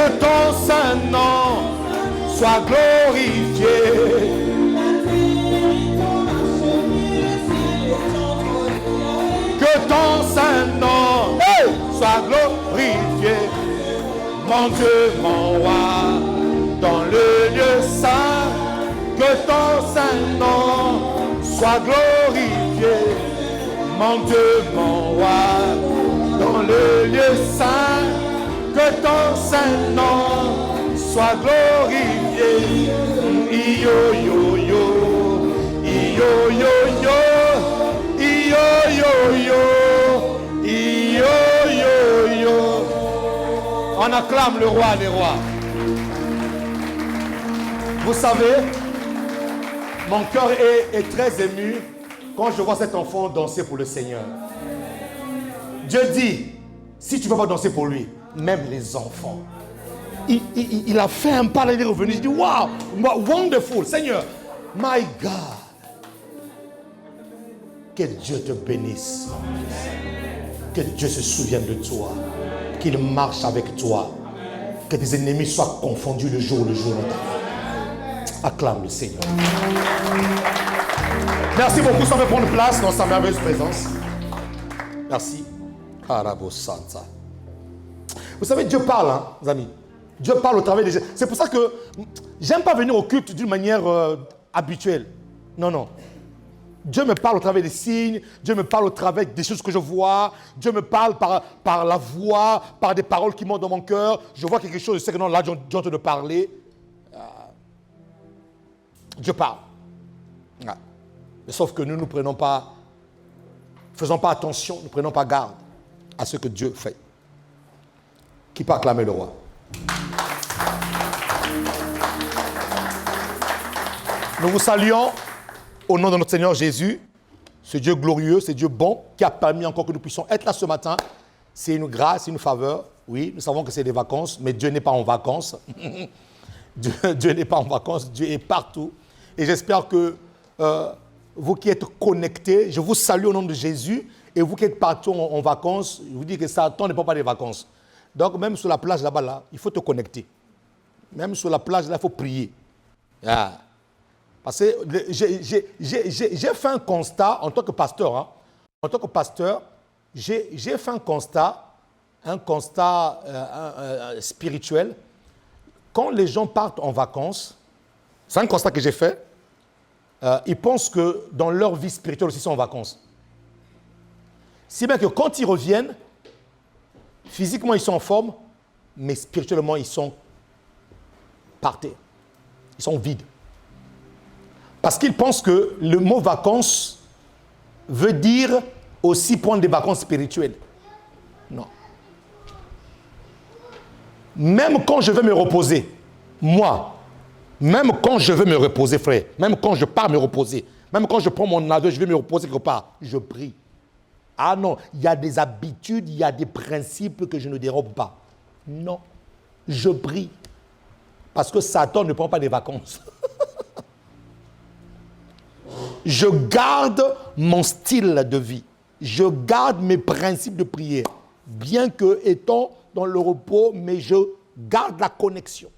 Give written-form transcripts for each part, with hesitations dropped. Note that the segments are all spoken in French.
Que ton Saint-Nom soit glorifié. Que ton Saint-Nom soit glorifié. Mon Dieu, mon roi, dans le lieu saint. Que ton Saint-Nom soit glorifié. Mon Dieu, mon roi, dans le lieu saint. Que ton Saint-Nom soit glorifié. Yo, yo, yo, yo, yo, yo. On acclame le roi des rois. Vous savez, mon cœur est très ému quand je vois cet enfant danser pour le Seigneur. Dieu dit, si tu ne veux pas danser pour lui, même les enfants. Il a fait un pas, il est revenu, il dit, wow, wonderful, Seigneur, my God. Que Dieu te bénisse. Que Dieu se souvienne de toi. Qu'il marche avec toi. Que tes ennemis soient confondus le jour. Acclame le Seigneur. Merci beaucoup. Ça va prendre place dans sa merveilleuse présence. Merci. Vous savez, Dieu parle, hein, les amis. Dieu parle au travers des gens. C'est pour ça que j'aime pas venir au culte d'une manière habituelle. Non. Dieu me parle au travers des signes, Dieu me parle au travers des choses que je vois, Dieu me parle par la voix, par des paroles qui montent dans mon cœur. Je vois quelque chose, je sais que non, là, j'ai entendu de parler. Dieu parle. Mais sauf que nous ne faisons pas attention, nous ne prenons pas garde à ce que Dieu fait. Qui peut acclamer le roi? Nous vous saluons. Au nom de notre Seigneur Jésus, ce Dieu glorieux, ce Dieu bon, qui a permis encore que nous puissions être là ce matin, c'est une grâce, une faveur. Oui, nous savons que c'est des vacances, mais Dieu n'est pas en vacances. Dieu n'est pas en vacances, Dieu est partout. Et j'espère que vous qui êtes connectés, je vous salue au nom de Jésus, et vous qui êtes partout en vacances, je vous dis que Satan ne prend pas des vacances. Donc même sur la plage là-bas, là, il faut te connecter. Même sur la plage là, il faut prier. Parce que j'ai fait un constat en tant que pasteur. Hein. En tant que pasteur, j'ai fait un constat spirituel. Quand les gens partent en vacances, c'est un constat que j'ai fait, ils pensent que dans leur vie spirituelle aussi, ils sont en vacances. Si bien que quand ils reviennent, physiquement, ils sont en forme, mais spirituellement, ils sont partés. Ils sont vides. Parce qu'ils pensent que le mot vacances veut dire aussi prendre des vacances spirituelles. Non. Même quand je veux me reposer, moi, même quand je veux me reposer, frère, même quand je pars me reposer, même quand je prends mon avion, je vais me reposer quelque part, je prie. Ah non, il y a des habitudes, il y a des principes que je ne dérobe pas. Non, je prie. Parce que Satan ne prend pas des vacances. Je garde mon style de vie. Je garde mes principes de prière. Bien que étant dans le repos, mais je garde la connexion.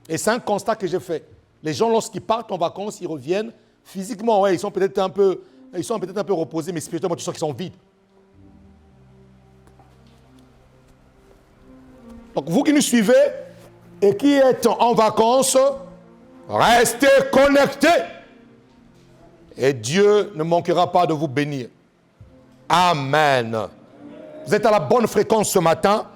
Et c'est un constat que j'ai fait. Les gens, lorsqu'ils partent en vacances, ils reviennent. Physiquement, ouais, ils sont peut-être un peu reposés, mais spirituellement, tu sens qu'ils sont vides. Donc, vous qui nous suivez et qui êtes en vacances, restez connectés. Et Dieu ne manquera pas de vous bénir. Amen. Vous êtes à la bonne fréquence ce matin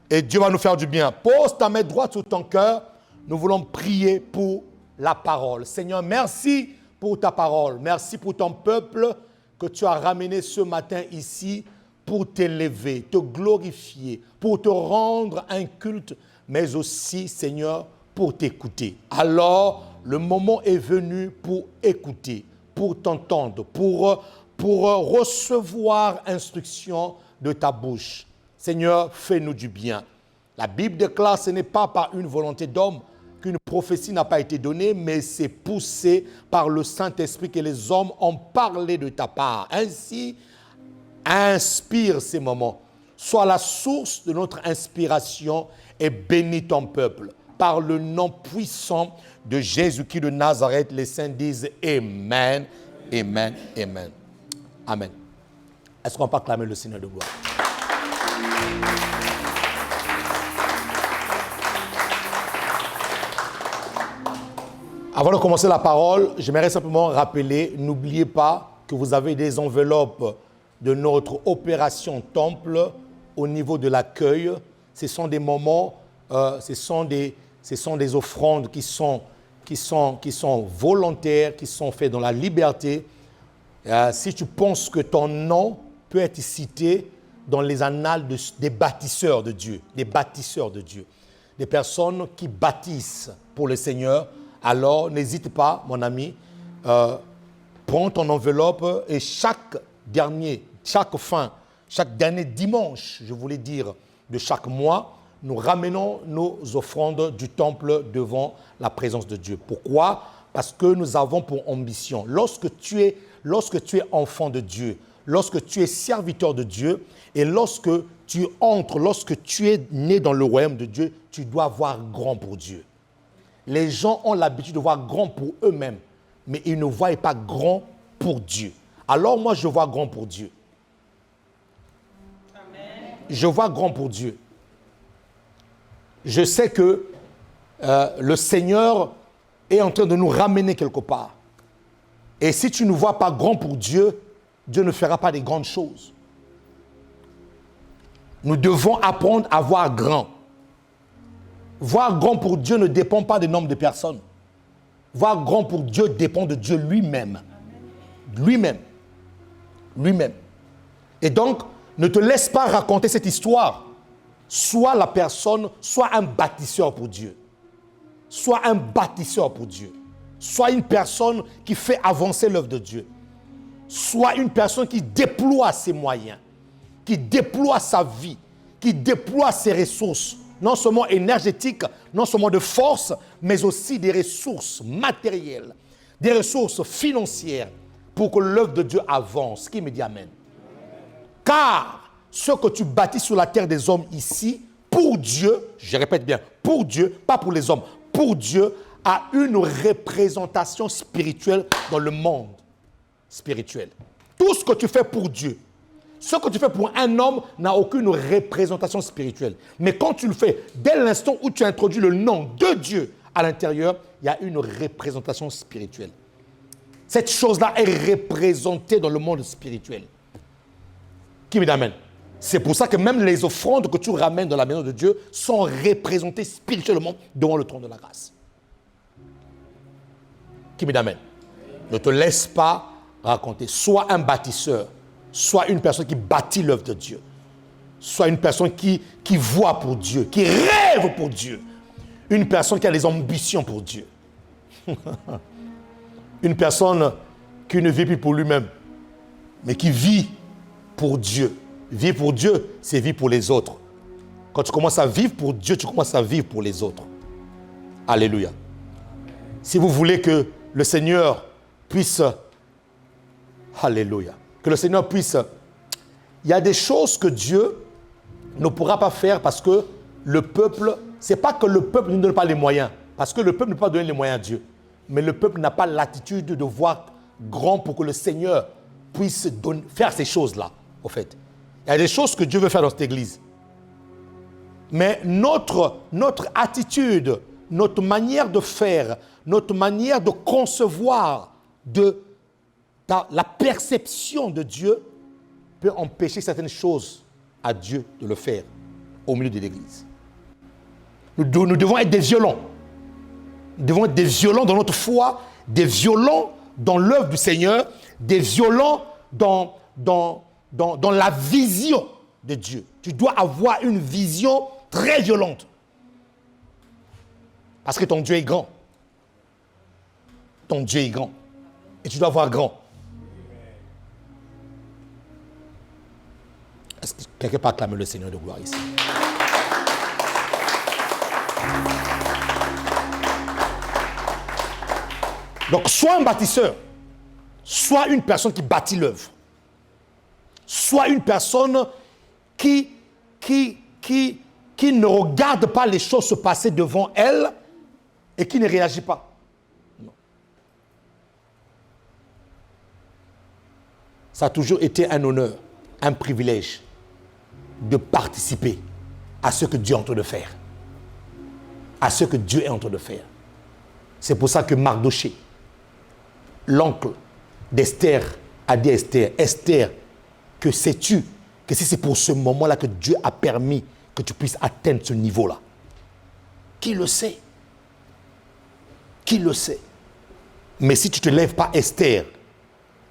et Dieu va nous faire du bien. Pose ta main droite sur ton cœur. Nous voulons prier pour la parole. Seigneur, merci pour ta parole. Merci pour ton peuple que tu as ramené ce matin ici pour t'élever, te glorifier, pour te rendre un culte, mais aussi, Seigneur, pour t'écouter. Alors, le moment est venu pour écouter, pour t'entendre, pour recevoir instruction de ta bouche. Seigneur, fais-nous du bien. La Bible déclare que ce n'est pas par une volonté d'homme qu'une prophétie n'a pas été donnée, mais c'est poussé par le Saint-Esprit que les hommes ont parlé de ta part. Ainsi, inspire ces moments sois la source de notre inspiration et bénis ton peuple. Par le nom puissant de Jésus-Christ de Nazareth, les saints disent Amen, Amen, Amen. Amen. Est-ce qu'on peut acclamer le Seigneur de gloire? Avant de commencer la parole, j'aimerais simplement rappeler, n'oubliez pas que vous avez des enveloppes de notre opération Temple au niveau de l'accueil. Ce sont des moments, ce sont des offrandes qui sont volontaires, qui sont faites dans la liberté. Si tu penses que ton nom peut être cité dans les annales des bâtisseurs de Dieu, des personnes qui bâtissent pour le Seigneur, alors n'hésite pas, mon ami, prends ton enveloppe et chaque dernier dimanche, je voulais dire, de chaque mois, nous ramenons nos offrandes du temple devant la présence de Dieu. Pourquoi? Parce que nous avons pour ambition, lorsque tu es enfant de Dieu, lorsque tu es serviteur de Dieu et lorsque tu entres, lorsque tu es né dans le royaume de Dieu, tu dois voir grand pour Dieu. Les gens ont l'habitude de voir grand pour eux-mêmes, mais ils ne voient pas grand pour Dieu. Alors moi, je vois grand pour Dieu. Amen. Je vois grand pour Dieu. Je sais que le Seigneur est en train de nous ramener quelque part. Et si tu ne vois pas grand pour Dieu, Dieu ne fera pas des grandes choses. Nous devons apprendre à voir grand. Voir grand pour Dieu ne dépend pas du nombre de personnes. Voir grand pour Dieu dépend de Dieu lui-même. Lui-même. Lui-même. Et donc, ne te laisse pas raconter cette histoire. Sois la personne, sois un bâtisseur pour Dieu. Sois un bâtisseur pour Dieu. Sois une personne qui fait avancer l'œuvre de Dieu. Sois une personne qui déploie ses moyens, qui déploie sa vie, qui déploie ses ressources, non seulement énergétiques, non seulement de force, mais aussi des ressources matérielles, des ressources financières pour que l'œuvre de Dieu avance. Qui me dit Amen? Car ce que tu bâtis sur la terre des hommes ici, pour Dieu, je répète bien, pour Dieu, pas pour les hommes, pour Dieu, a une représentation spirituelle dans le monde spirituel. Tout ce que tu fais pour Dieu, ce que tu fais pour un homme n'a aucune représentation spirituelle. Mais quand tu le fais, dès l'instant où tu introduis le nom de Dieu à l'intérieur, il y a une représentation spirituelle. Cette chose-là est représentée dans le monde spirituel. Qui me dit Amen? C'est pour ça que même les offrandes que tu ramènes dans la maison de Dieu sont représentées spirituellement devant le trône de la grâce. Qui me dit Amen? Ne te laisse pas raconter. Sois un bâtisseur. Sois une personne qui bâtit l'œuvre de Dieu. Sois une personne qui voit pour Dieu, qui rêve pour Dieu. Une personne qui a des ambitions pour Dieu. Une personne qui ne vit plus pour lui-même, mais qui vit pour Dieu. Vivre pour Dieu, c'est vivre pour les autres. Quand tu commences à vivre pour Dieu, tu commences à vivre pour les autres. Alléluia. Si vous voulez que le Seigneur puisse... Alléluia. Que le Seigneur puisse... Il y a des choses que Dieu ne pourra pas faire parce que le peuple... C'est pas que le peuple ne donne pas les moyens. Parce que le peuple ne peut pas donner les moyens à Dieu. Mais le peuple n'a pas l'attitude de voir grand pour que le Seigneur puisse faire ces choses-là, au fait. Il y a des choses que Dieu veut faire dans cette église. Mais notre attitude, notre manière de faire, notre manière de concevoir, la perception de Dieu peut empêcher certaines choses à Dieu de le faire au milieu de l'église. Nous devons être des violents. Nous devons être des violents dans notre foi, des violents dans l'œuvre du Seigneur, des violents dans la vision de Dieu. Tu dois avoir une vision très violente. Parce que ton Dieu est grand. Ton Dieu est grand. Et tu dois avoir grand. Est-ce que quelqu'un peut acclamer le Seigneur de gloire ici? Donc, sois un bâtisseur. Sois une personne qui bâtit l'œuvre. Sois une personne qui qui ne regarde pas les choses se passer devant elle et qui ne réagit pas. Non. Ça a toujours été un honneur, un privilège de participer à ce que Dieu est en train de faire. À ce que Dieu est en train de faire. C'est pour ça que Mardoché, l'oncle d'Esther, a dit à Esther, Esther, que sais-tu que si c'est pour ce moment-là que Dieu a permis que tu puisses atteindre ce niveau-là? Qui le sait? Qui le sait? Mais si tu ne te lèves pas, Esther,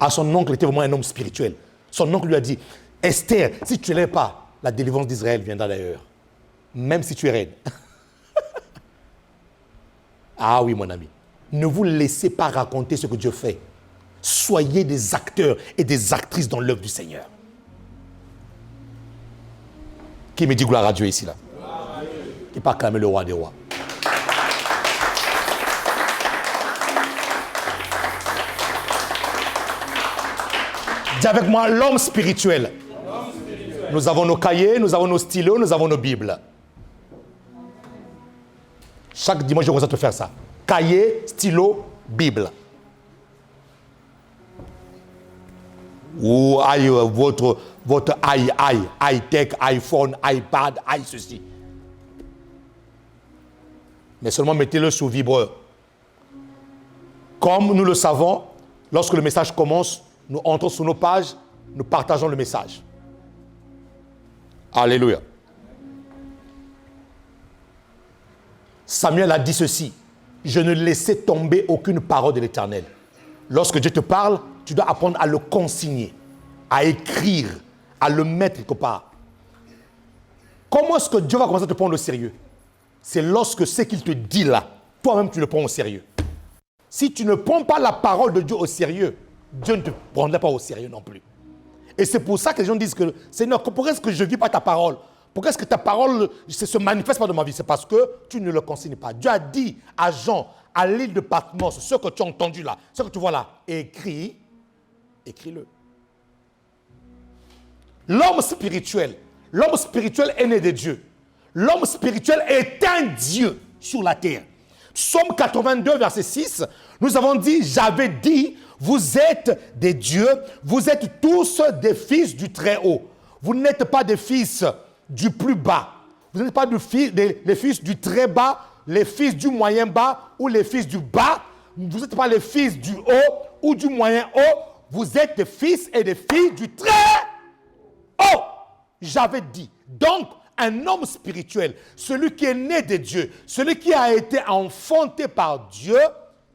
son oncle était vraiment un homme spirituel. Son oncle lui a dit, Esther, si tu ne te lèves pas, la délivrance d'Israël viendra d'ailleurs. Même si tu es reine. Ah oui, mon ami. Ne vous laissez pas raconter ce que Dieu fait. Soyez des acteurs et des actrices dans l'œuvre du Seigneur. Qui me dit gloire à Dieu ici, là? Qui peut acclamer le roi des rois? Dis avec moi, l'homme spirituel. Nous avons nos cahiers, nous avons nos stylos, nous avons nos Bibles. Chaque dimanche, je vous te faire ça. Cahier, stylo, Bible. Ou votre high-tech, iPhone, iPad, ceci. Mais seulement mettez-le sous vibreur. Comme nous le savons, lorsque le message commence, nous entrons sur nos pages, nous partageons le message. Alléluia. Samuel a dit ceci, je ne laissais tomber aucune parole de l'Éternel. Lorsque Dieu te parle, tu dois apprendre à le consigner, à écrire, à le mettre quelque part. Comment est-ce que Dieu va commencer à te prendre au sérieux? C'est lorsque ce qu'il te dit là, toi-même tu le prends au sérieux. Si tu ne prends pas la parole de Dieu au sérieux, Dieu ne te prendra pas au sérieux non plus. Et c'est pour ça que les gens disent que Seigneur, pourquoi est-ce que je ne vis pas ta parole? Pourquoi est-ce que ta parole ne se manifeste pas dans ma vie? C'est parce que tu ne le consignes pas. Dieu a dit à Jean, à l'île de Patmos, ce que tu as entendu là, ce que tu vois là, écris-le. L'homme spirituel est né de Dieu. L'homme spirituel est un Dieu sur la terre. Psaume 82, verset 6, nous avons dit, j'avais dit, vous êtes des dieux, vous êtes tous des fils du Très-Haut. Vous n'êtes pas des fils du plus bas. Vous n'êtes pas les fils du très bas, les fils du moyen bas ou les fils du bas. Vous n'êtes pas les fils du haut ou du moyen haut. Vous êtes des fils et des filles du très haut. J'avais dit. Donc, un homme spirituel, celui qui est né de Dieu, celui qui a été enfanté par Dieu,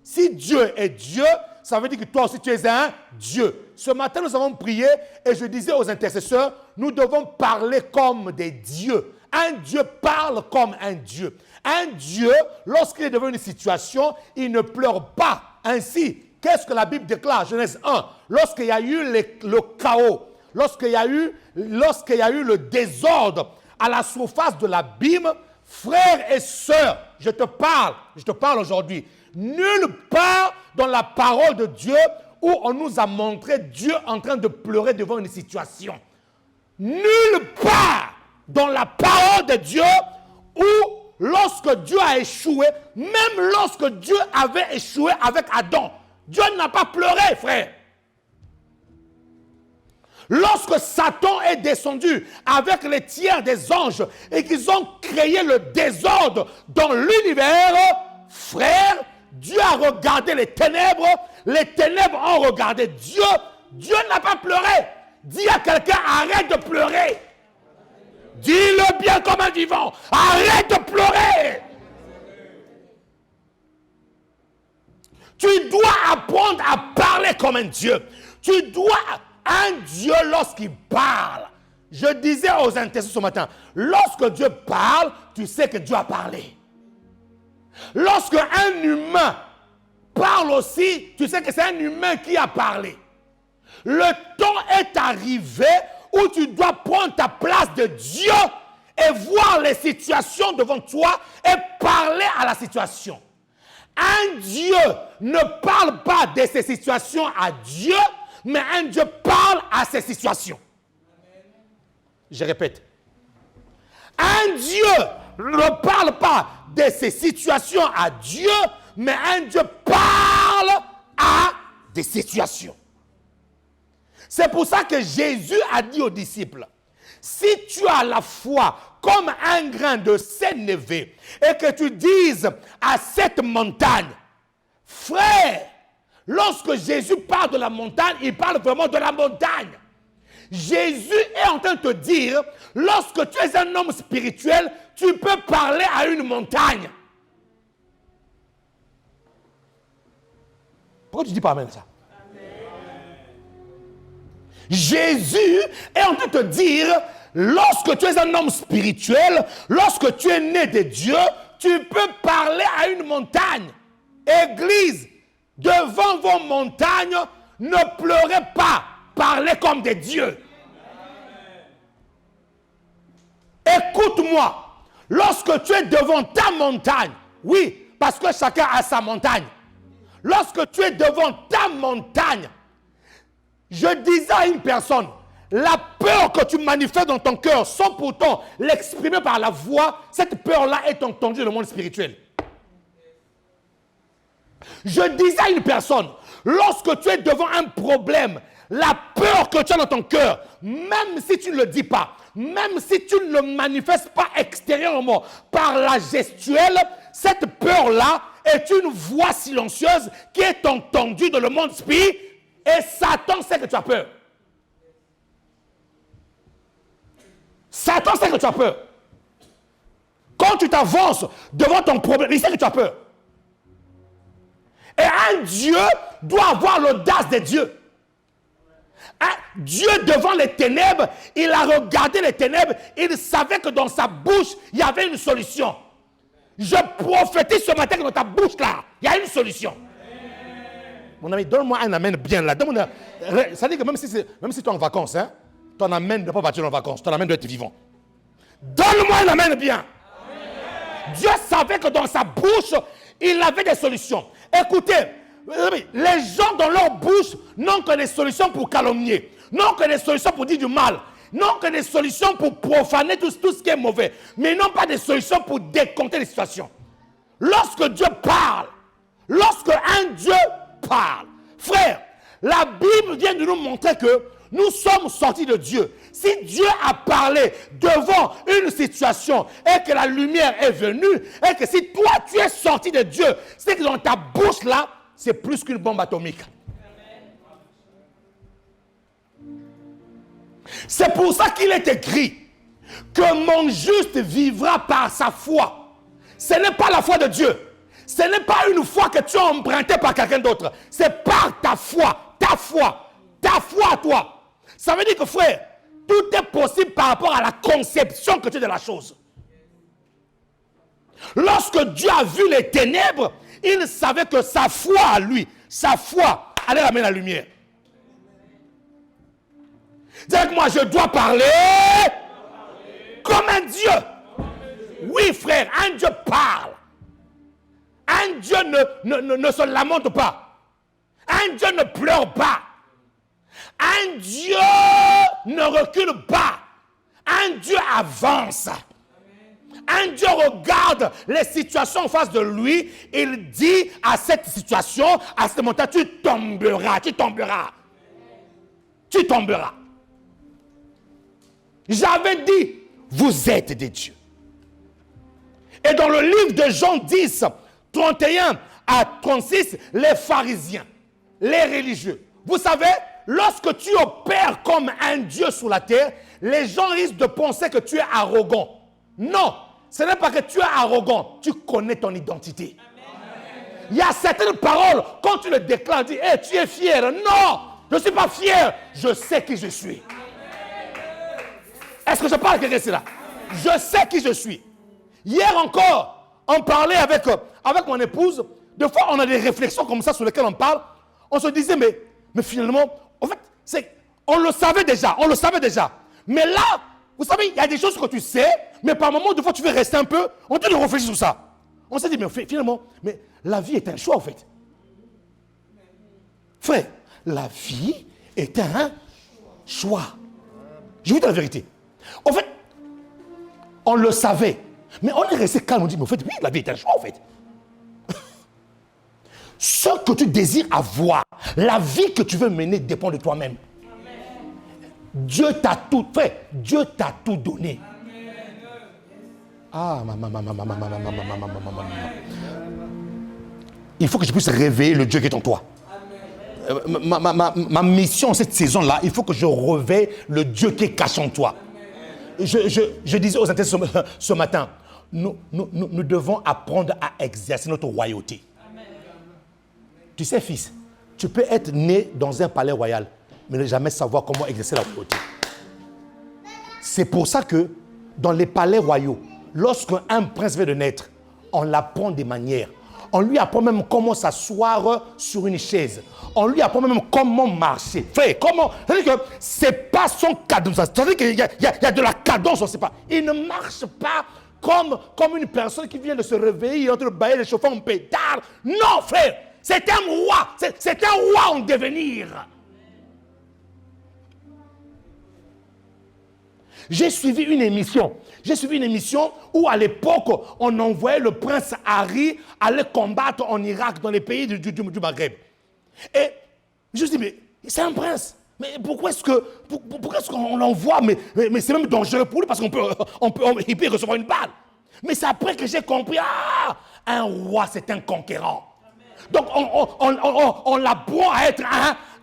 si Dieu est Dieu, ça veut dire que toi aussi tu es un Dieu. Ce matin, nous avons prié et je disais aux intercesseurs, nous devons parler comme des dieux. Un Dieu parle comme un Dieu. Un Dieu, lorsqu'il est devant une situation, il ne pleure pas. Ainsi, qu'est-ce que la Bible déclare? Genèse 1, lorsqu'il y a eu le chaos, lorsqu'il y a eu le désordre à la surface de l'abîme, frères et sœurs, je te parle aujourd'hui. Nulle part dans la parole de Dieu où on nous a montré Dieu en train de pleurer devant une situation. Nulle part dans la parole de Dieu où lorsque Dieu a échoué, même lorsque Dieu avait échoué avec Adam, Dieu n'a pas pleuré, frère. Lorsque Satan est descendu avec les tiers des anges et qu'ils ont créé le désordre dans l'univers, frère, Dieu a regardé les ténèbres ont regardé Dieu. Dieu n'a pas pleuré. Dis à quelqu'un, arrête de pleurer. Dis-le bien comme un vivant. Arrête de pleurer. Tu dois apprendre à parler comme un Dieu. Un Dieu, lorsqu'il parle, je disais aux intercesseurs ce matin, lorsque Dieu parle, tu sais que Dieu a parlé. Lorsque un humain parle aussi, tu sais que c'est un humain qui a parlé. Le temps est arrivé où tu dois prendre ta place de Dieu et voir les situations devant toi et parler à la situation. Un Dieu ne parle pas de ces situations à Dieu, mais un Dieu parle à ces situations. Je répète. Un Dieu ne parle pas de ces situations à Dieu, mais un Dieu parle à des situations. C'est pour ça que Jésus a dit aux disciples, si tu as la foi comme un grain de sénévé et que tu dises à cette montagne, frère, lorsque Jésus parle de la montagne, il parle vraiment de la montagne. Jésus est en train de te dire, lorsque tu es un homme spirituel, tu peux parler à une montagne. Pourquoi tu ne dis pas amen à ça? Jésus est en train de te dire, lorsque tu es un homme spirituel, lorsque tu es né de Dieu, tu peux parler à une montagne. Église, devant vos montagnes, ne pleurez pas, parlez comme des dieux. Écoute-moi, lorsque tu es devant ta montagne, oui, parce que chacun a sa montagne. Lorsque tu es devant ta montagne, je disais à une personne, la peur que tu manifestes dans ton cœur sans pourtant l'exprimer par la voix, cette peur-là est entendue dans le monde spirituel. Je disais à une personne, lorsque tu es devant un problème, la peur que tu as dans ton cœur, même si tu ne le dis pas, même si tu ne le manifestes pas extérieurement par la gestuelle, cette peur-là est une voix silencieuse qui est entendue dans le monde spirituel. Et Satan sait que tu as peur. Satan sait que tu as peur. Quand tu t'avances devant ton problème, il sait que tu as peur. Et un Dieu doit avoir l'audace de Dieu. Un Dieu devant les ténèbres, il a regardé les ténèbres, il savait que dans sa bouche, il y avait une solution. Je prophétise ce matin que dans ta bouche là, il y a une solution. Mon ami, donne-moi un amen bien là. Ça dit que même si tu es en vacances, hein, ton amen ne peut pas partir en vacances. Ton amen doit être vivant. Donne-moi un amen bien. Amen. Dieu savait que dans sa bouche, il avait des solutions. Écoutez, les gens dans leur bouche n'ont que des solutions pour calomnier, n'ont que des solutions pour dire du mal, n'ont que des solutions pour profaner tout ce qui est mauvais, mais n'ont pas de solutions pour décompter les situations. Lorsque Dieu parle, lorsque un Dieu parle. Frère, la Bible vient de nous montrer que nous sommes sortis de Dieu. Si Dieu a parlé devant une situation et que la lumière est venue, et que si toi tu es sorti de Dieu, c'est que dans ta bouche là, c'est plus qu'une bombe atomique. C'est pour ça qu'il est écrit que mon juste vivra par sa foi. Ce n'est pas la foi de Dieu. Ce n'est pas une foi que tu as empruntée par quelqu'un d'autre. C'est par ta foi à toi. Ça veut dire que frère, tout est possible par rapport à la conception que tu as de la chose. Lorsque Dieu a vu les ténèbres, il savait que sa foi à lui, sa foi allait ramener la lumière. Dis avec moi, je dois parler comme un Dieu. Oui frère, un Dieu parle. Un Dieu ne se lamente pas. Un Dieu ne pleure pas. Un Dieu ne recule pas. Un Dieu avance. Un Dieu regarde les situations en face de lui. Il dit à cette situation, à ce moment, tu tomberas. J'avais dit, vous êtes des dieux. Et dans le livre de Jean 10, 31 à 36, les pharisiens, les religieux. Vous savez, lorsque tu opères comme un Dieu sur la terre, les gens risquent de penser que tu es arrogant. Non, ce n'est pas que tu es arrogant, tu connais ton identité. Amen. Il y a certaines paroles, quand tu le déclares, tu dis, hey, tu es fier. Non, je ne suis pas fier, je sais qui je suis. Amen. Est-ce que je parle à quelqu'un ici là? Je sais qui je suis. Hier encore, on parlait avec mon épouse. Des fois, on a des réflexions comme ça sur lesquelles on parle. On se disait, mais finalement, en fait, on le savait déjà. Mais là, vous savez, il y a des choses que tu sais, mais par moments, des fois, tu veux rester un peu, on te réfléchir sur ça. On s'est dit, mais finalement, la vie est un choix, en fait. Frère, la vie est un choix. Je vous dis la vérité. En fait, On le savait. Mais on est resté calme, on dit, mais en fait, oui, la vie est un choix, en fait. Ce que tu désires avoir, la vie que tu veux mener dépend de toi-même. Dieu t'a tout fait, Dieu t'a tout donné. Ah, il faut que je puisse réveiller le Dieu qui est en toi. Ma mission cette saison-là, il faut que je réveille le Dieu qui est caché en toi. Je disais aux intellectuels ce matin, nous devons apprendre à exercer notre royauté. Amen. Tu sais, fils, tu peux être né dans un palais royal, mais ne jamais savoir comment exercer la royauté. C'est pour ça que dans les palais royaux, lorsqu'un prince vient de naître, on l'apprend des manières. On lui apprend même comment s'asseoir sur une chaise. On lui apprend même comment marcher. Frère, comment? C'est-à-dire que c'est pas son cadence. C'est-à-dire qu'il y a de la cadence, on ne sait pas. Il ne marche pas comme une personne qui vient de se réveiller, en train de bailler les chauffants en pétard. Non, frère, c'est un roi. C'est un roi en devenir. J'ai suivi une émission où à l'époque, on envoyait le prince Harry aller combattre en Irak, dans les pays du Maghreb. Et je me suis dit, mais c'est un prince. Mais pourquoi est-ce qu'on l'envoie? Mais c'est même dangereux pour lui parce qu'il peut recevoir une balle. Mais c'est après que j'ai compris, un roi, c'est un conquérant. Donc on l'apprend à être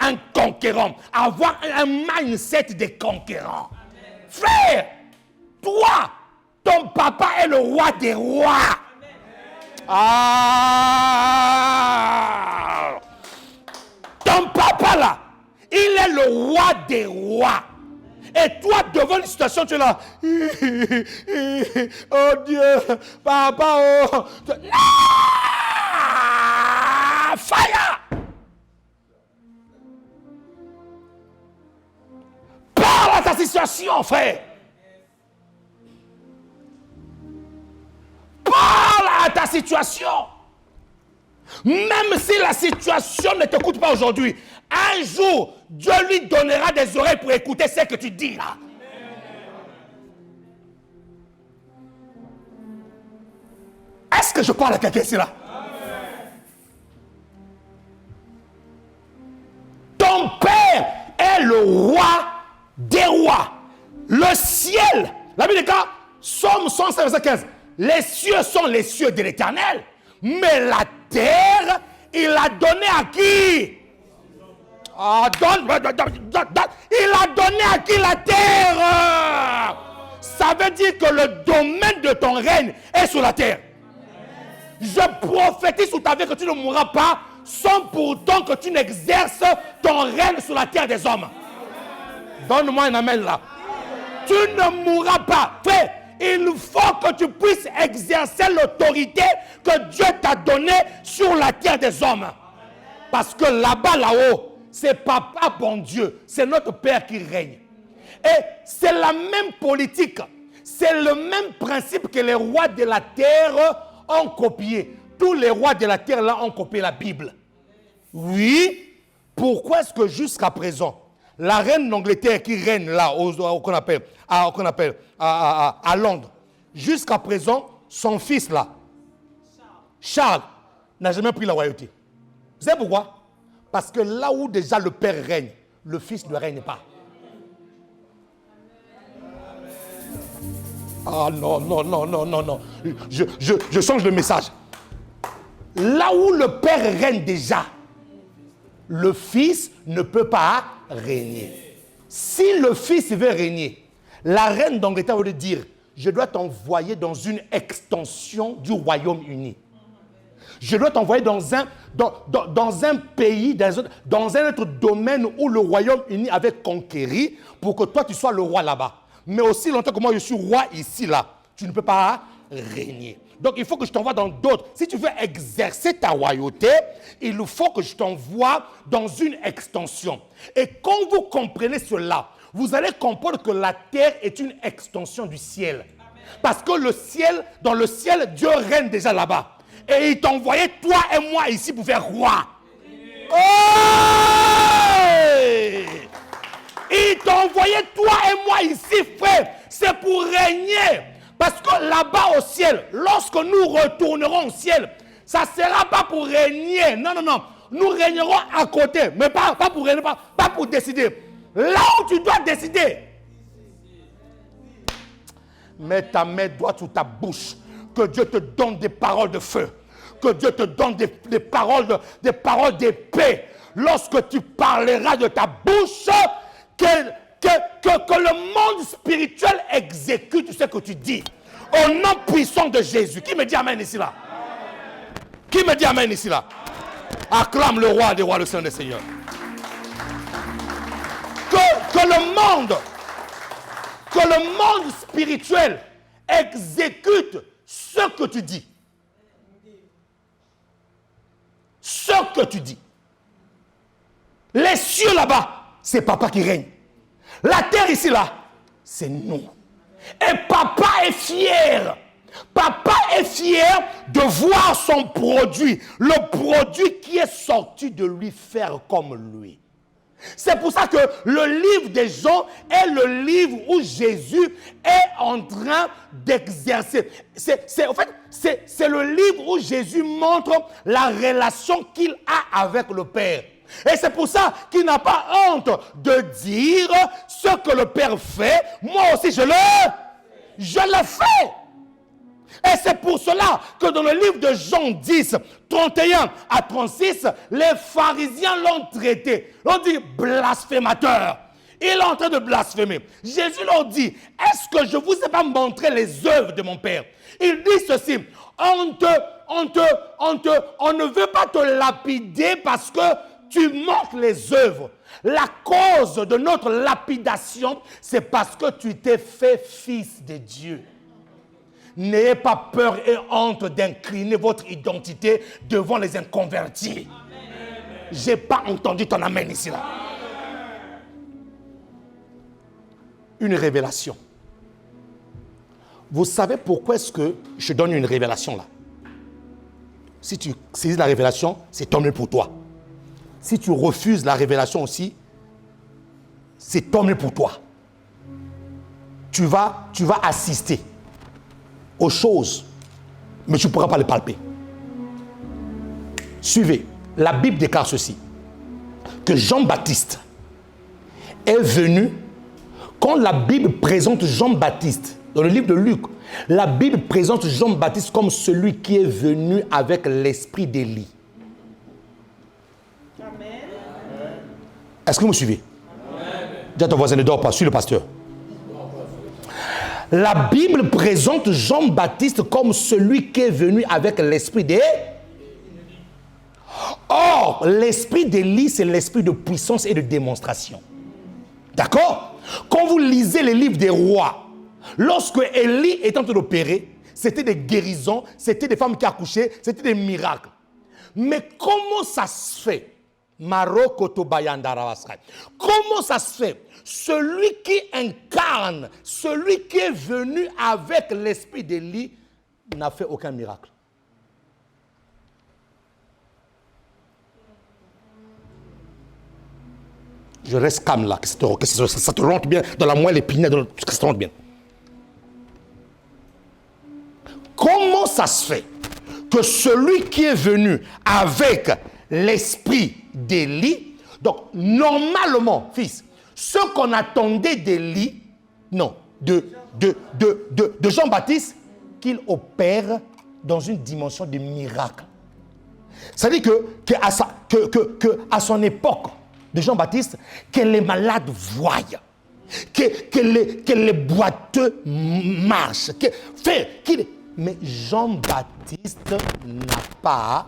un conquérant, à avoir un mindset des conquérants. Frère, toi, ton papa est le roi des rois. Ton papa là, il est le roi des rois. Et toi, devant une situation, tu es là. Oh Dieu, papa, oh. Fire! Parle à ta situation, frère. Parle à ta situation. Même si la situation ne t'écoute pas aujourd'hui, un jour, Dieu lui donnera des oreilles pour écouter ce que tu dis là. Est-ce que je parle à quelqu'un ici là? Ton père est le roi des rois. Le ciel, la Bible dit, Somme 105, verset 15. Les cieux sont les cieux de l'Éternel, mais la terre, il a donné à qui? Il a donné à qui la terre? Ça veut dire que le domaine de ton règne est sur la terre. Je prophétise sur ta vie que tu ne mourras pas sans pourtant que tu n'exerces ton règne sur la terre des hommes. Donne-moi un amen là. Tu ne mourras pas. Frère, il faut que tu puisses exercer l'autorité que Dieu t'a donnée sur la terre des hommes. Parce que là-bas, là-haut, c'est papa bon Dieu, c'est notre Père qui règne. Et c'est la même politique, c'est le même principe que les rois de la terre ont copié. Tous les rois de la terre là ont copié la Bible. Oui, pourquoi est-ce que jusqu'à présent, la reine d'Angleterre qui règne là, qu'on appelle à Londres, jusqu'à présent, son fils là, Charles, n'a jamais pris la royauté. Vous savez pourquoi? Parce que là où déjà le père règne, le fils ne règne pas. Ah non, non, non, non, non, non. Je change le message. Là où le père règne déjà, le fils ne peut pas régner. Si le fils veut régner, la reine d'Angleterre veut dire, je dois t'envoyer dans une extension du Royaume-Uni. Je dois t'envoyer dans un pays, dans un autre domaine où le Royaume-Uni avait conquéri pour que toi tu sois le roi là-bas. Mais aussi longtemps que moi je suis roi ici, là, tu ne peux pas régner. Donc il faut que je t'envoie dans d'autres. Si tu veux exercer ta royauté, il faut que je t'envoie dans une extension. Et quand vous comprenez cela, vous allez comprendre que la terre est une extension du ciel. Parce que le ciel, dans le ciel, Dieu règne déjà là-bas. Et il t'envoyait toi et moi ici pour faire roi. Oh! Il t'envoyait toi et moi ici, frère. C'est pour régner. Parce que là-bas au ciel, lorsque nous retournerons au ciel, ça ne sera pas pour régner. Non, non, non. Nous régnerons à côté, mais pas pour régner, pas pour décider. Là où tu dois décider. Mets ta main droite sur ta bouche. Que Dieu te donne des paroles de feu. Que Dieu te donne des paroles d'épée. Lorsque tu parleras de ta bouche, que le monde spirituel exécute ce que tu dis. Au nom puissant de Jésus. Qui me dit amen ici là? Qui me dit amen ici là? Acclame le roi des rois, le Seigneur des seigneurs. Que le monde spirituel exécute ce que tu dis. Ce que tu dis. Les cieux là-bas, c'est papa qui règne. La terre ici là, c'est nous. Et papa est fier. Papa est fier de voir son produit. Le produit qui est sorti de lui faire comme lui. C'est pour ça que le livre des Jean est le livre où Jésus est en train d'exercer. En fait, c'est le livre où Jésus montre la relation qu'il a avec le Père. Et c'est pour ça qu'il n'a pas honte de dire ce que le Père fait. Moi aussi, je le fais. Et c'est pour cela que dans le livre de Jean 10, 31 à 36, les pharisiens l'ont traité. L'ont dit blasphémateur. Il est en train de blasphémer. Jésus leur dit, est-ce que je ne vous ai pas montré les œuvres de mon Père? Il dit ceci, on ne veut pas te lapider parce que tu montres les œuvres. La cause de notre lapidation, c'est parce que tu t'es fait fils de Dieu. N'ayez pas peur et honte d'incliner votre identité devant les inconvertis. Je n'ai pas entendu ton amen ici là. Une révélation. Vous savez pourquoi est-ce que je donne une révélation là? Si tu saisis la révélation, c'est tant mieux pour toi. Si tu refuses la révélation aussi, c'est tant mieux pour toi. Tu vas assister aux choses, mais tu ne pourras pas les palper. Suivez, la Bible déclare ceci, que Jean-Baptiste est venu, quand la Bible présente Jean-Baptiste, dans le livre de Luc, la Bible présente Jean-Baptiste comme celui qui est venu avec l'esprit d'Élie. Est-ce que vous me suivez? Dis à ton voisin, ne dors pas, suis le pasteur. La Bible présente Jean-Baptiste comme celui qui est venu avec l'esprit d'Élie. Or, l'esprit d'Élie, c'est l'esprit de puissance et de démonstration. D'accord? Quand vous lisez les livres des rois, lorsque Élie est en train d'opérer, c'était des guérisons, c'était des femmes qui accouchaient, c'était des miracles. Mais comment ça se fait? Comment ça se fait? Celui qui incarne, celui qui est venu avec l'esprit d'Élie, n'a fait aucun miracle. Je reste calme là, que ça te rentre bien dans la moelle épinière, que ça te rentre bien. Comment ça se fait que celui qui est venu avec l'esprit d'Élie, donc normalement, fils, ce qu'on attendait d'Élie, non, de Jean-Baptiste, qu'il opère dans une dimension de miracle. C'est-à-dire qu'à son époque de Jean-Baptiste, que les malades voient, que les boiteux marchent, mais Jean-Baptiste n'a pas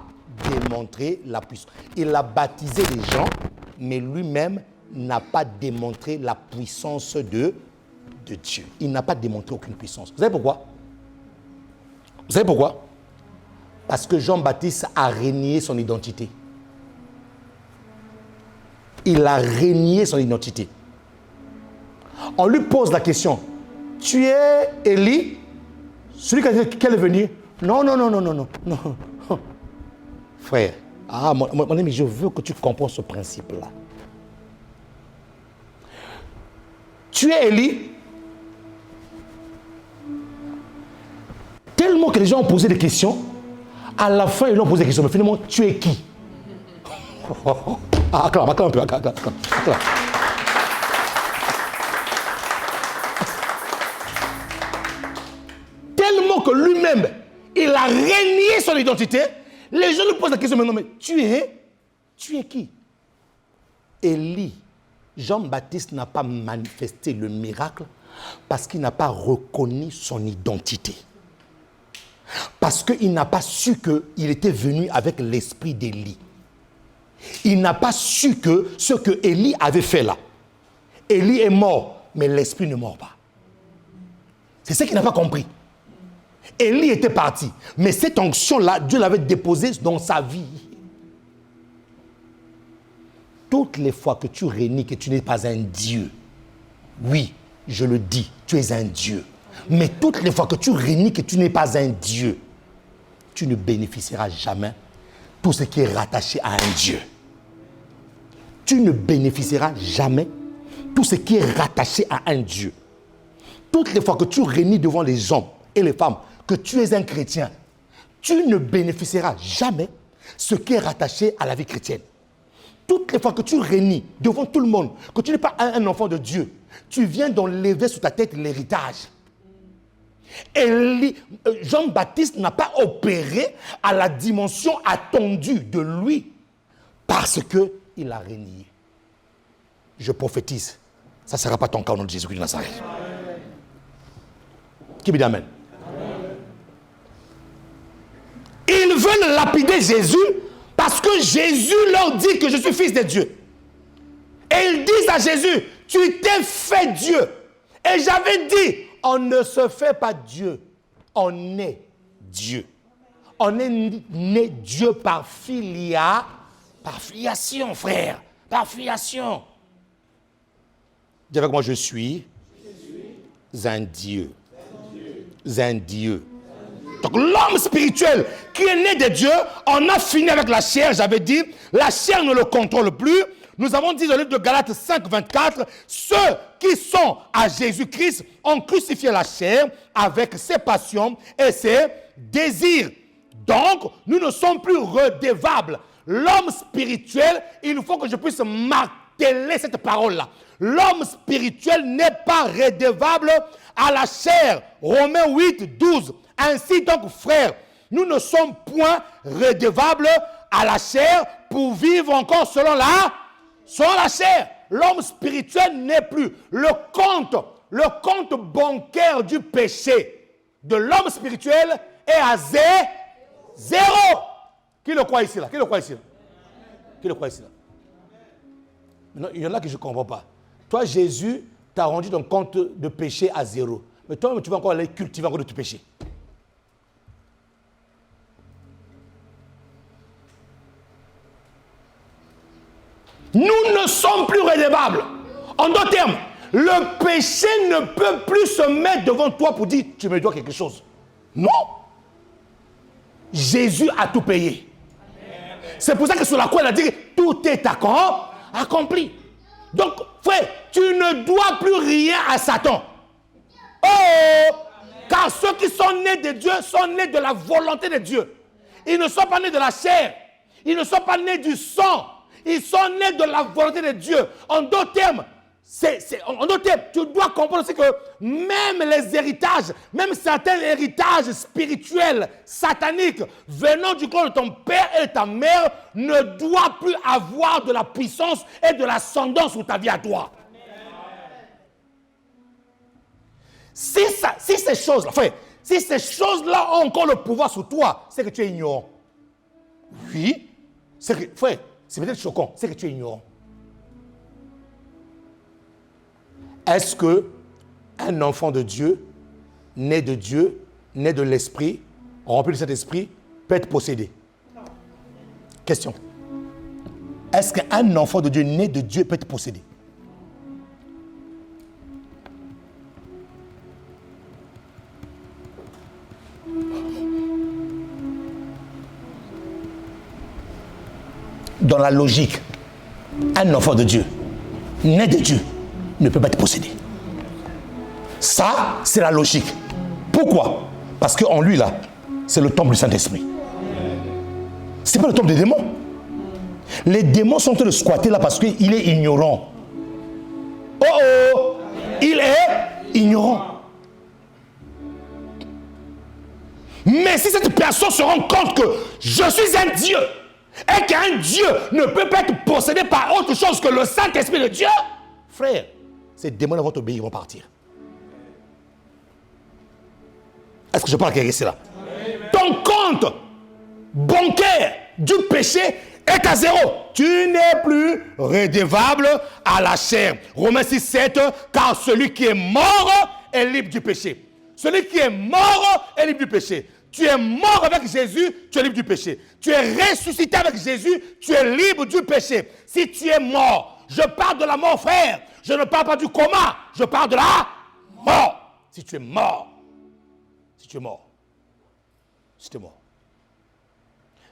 démontré la puissance. Il a baptisé les gens, mais lui-même n'a pas démontré la puissance de Dieu. Il n'a pas démontré aucune puissance. Vous savez pourquoi? Vous savez pourquoi? Parce que Jean-Baptiste a renié son identité. Il a renié son identité. On lui pose la question, tu es Élie, celui qui est venu? Non. Frère, mon ami, je veux que tu comprennes ce principe-là. Tu es Élie? Tellement que les gens ont posé des questions, à la fin, ils leur ont posé des questions. Mais finalement, tu es qui? Acclame un peu, acclame. Tellement que lui-même, il a renié son identité, les gens lui posent la question, mais non, mais tu es qui? Élie, Jean-Baptiste n'a pas manifesté le miracle parce qu'il n'a pas reconnu son identité. Parce qu'il n'a pas su qu'il était venu avec l'esprit d'Élie. Il n'a pas su que ce que Élie avait fait là. Élie est mort, mais l'esprit ne mord pas. C'est ce qu'il n'a pas compris. Élie était parti, mais cette onction-là, Dieu l'avait déposée dans sa vie. Toutes les fois que tu renies que tu n'es pas un Dieu, oui, je le dis, tu es un Dieu. Mais toutes les fois que tu renies que tu n'es pas un Dieu, tu ne bénéficieras jamais tout ce qui est rattaché à un Dieu. Tu ne bénéficieras jamais tout ce qui est rattaché à un Dieu. Toutes les fois que tu renies devant les hommes et les femmes que tu es un chrétien, tu ne bénéficieras jamais ce qui est rattaché à la vie chrétienne. Toutes les fois que tu renies devant tout le monde que tu n'es pas un enfant de Dieu, tu viens d'enlever sur ta tête l'héritage. Et Jean-Baptiste n'a pas opéré à la dimension attendue de lui parce qu'il a renié. Je prophétise, ça ne sera pas ton cas au nom de Jésus-Christ de Nazareth. Qui me dit amen? Ils veulent lapider Jésus parce que Jésus leur dit que je suis fils de Dieu. Et ils disent à Jésus, tu t'es fait Dieu. Et j'avais dit, on ne se fait pas Dieu, on est Dieu. On est né Dieu par filiation, frère. Par filiation. Dis avec moi, je suis un Dieu. Un Dieu. Donc l'homme spirituel qui est né de Dieu, on a fini avec la chair, j'avais dit, la chair ne le contrôle plus. Nous avons dit dans le livre de Galates 5, 24, ceux qui sont à Jésus-Christ ont crucifié la chair avec ses passions et ses désirs. Donc, nous ne sommes plus redevables. L'homme spirituel, il faut que je puisse marteler cette parole-là. L'homme spirituel n'est pas redevable à la chair. Romains 8, 12. Ainsi donc, frères, nous ne sommes point redevables à la chair pour vivre encore selon la chair. L'homme spirituel n'est plus. Le compte bancaire du péché de l'homme spirituel est à zéro. Qui le croit ici là? Qui le croit ici là? Qui le croit ici là? Non, il y en a que je ne comprends pas. Toi, Jésus t'a rendu ton compte de péché à zéro. Mais toi, tu vas encore aller cultiver encore de tes péchés. Nous ne sommes plus redevables. En d'autres termes, le péché ne peut plus se mettre devant toi pour dire tu me dois quelque chose. Non. Jésus a tout payé. C'est pour ça que sur la croix, il a dit tout est accompli. Donc, frère, tu ne dois plus rien à Satan. Oh! Car ceux qui sont nés de Dieu sont nés de la volonté de Dieu. Ils ne sont pas nés de la chair. Ils ne sont pas nés du sang. Ils sont nés de la volonté de Dieu. En d'autres termes, tu dois comprendre aussi que même les héritages, même certains héritages spirituels, sataniques, venant du corps de ton père et de ta mère, ne doivent plus avoir de la puissance et de l'ascendance sur ta vie à toi. Si ces choses-là, frère, si ces choses-là ont encore le pouvoir sur toi, c'est que tu es ignorant. Oui, frère, c'est peut-être choquant, c'est que tu es ignorant. Est-ce qu'un enfant de Dieu, né de l'esprit, rempli de cet esprit, peut être possédé? Question. Est-ce qu'un enfant de Dieu, né de Dieu, peut être possédé? Dans la logique, un enfant de Dieu, né de Dieu, ne peut pas être possédé. Ça, c'est la logique. Pourquoi? Parce qu'en lui, là, c'est le temple du Saint-Esprit. Ce n'est pas le temple des démons. Les démons sont en train de squatter là parce qu'il est ignorant. Oh oh! Il est ignorant. Mais si cette personne se rend compte que je suis un Dieu et qu'un Dieu ne peut pas être possédé par autre chose que le Saint-Esprit de Dieu, frère, ces démons vont t'obéir, ils vont partir. Est-ce que je parle à quelqu'un ici là? Ton compte bancaire du péché est à zéro. Tu n'es plus redevable à la chair. Romains 6, 7, car celui qui est mort est libre du péché. Celui qui est mort est libre du péché. Tu es mort avec Jésus, tu es libre du péché. Tu es ressuscité avec Jésus, tu es libre du péché. Si tu es mort, je parle de la mort, frère. Je ne parle pas du coma, je parle de la mort. Si tu es mort, si tu es mort, si tu es mort.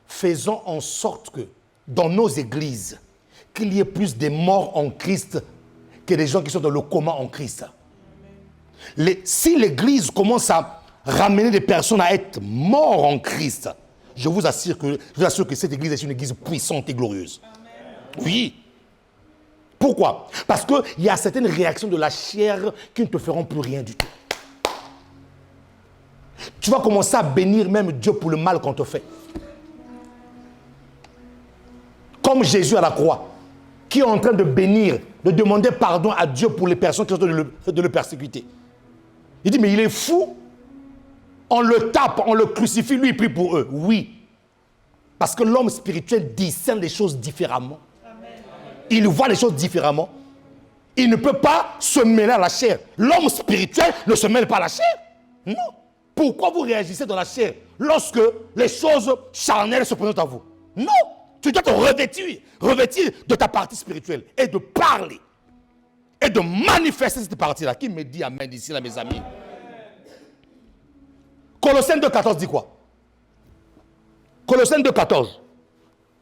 Faisons en sorte que dans nos églises, qu'il y ait plus de morts en Christ que des gens qui sont dans le coma en Christ. Si l'église commence à ramener des personnes à être morts en Christ, je vous assure que cette église est une église puissante et glorieuse. Oui. Pourquoi? Parce qu'il y a certaines réactions de la chair qui ne te feront plus rien du tout. Tu vas commencer à bénir même Dieu pour le mal qu'on te fait. Comme Jésus à la croix, qui est en train de bénir, de demander pardon à Dieu pour les personnes qui sont en train de le persécuter. Il dit, mais il est fou. On le tape, on le crucifie, lui il prie pour eux. Oui. Parce que l'homme spirituel discerne les choses différemment. Amen. Il voit les choses différemment. Il ne peut pas se mêler à la chair. L'homme spirituel ne se mêle pas à la chair. Non. Pourquoi vous réagissez dans la chair lorsque les choses charnelles se présentent à vous? Non. Tu dois te revêtir de ta partie spirituelle et de parler et de manifester cette partie-là. Qui me dit amen ici, là, mes amis? Colossiens 2,14 dit quoi? Colossiens 2,14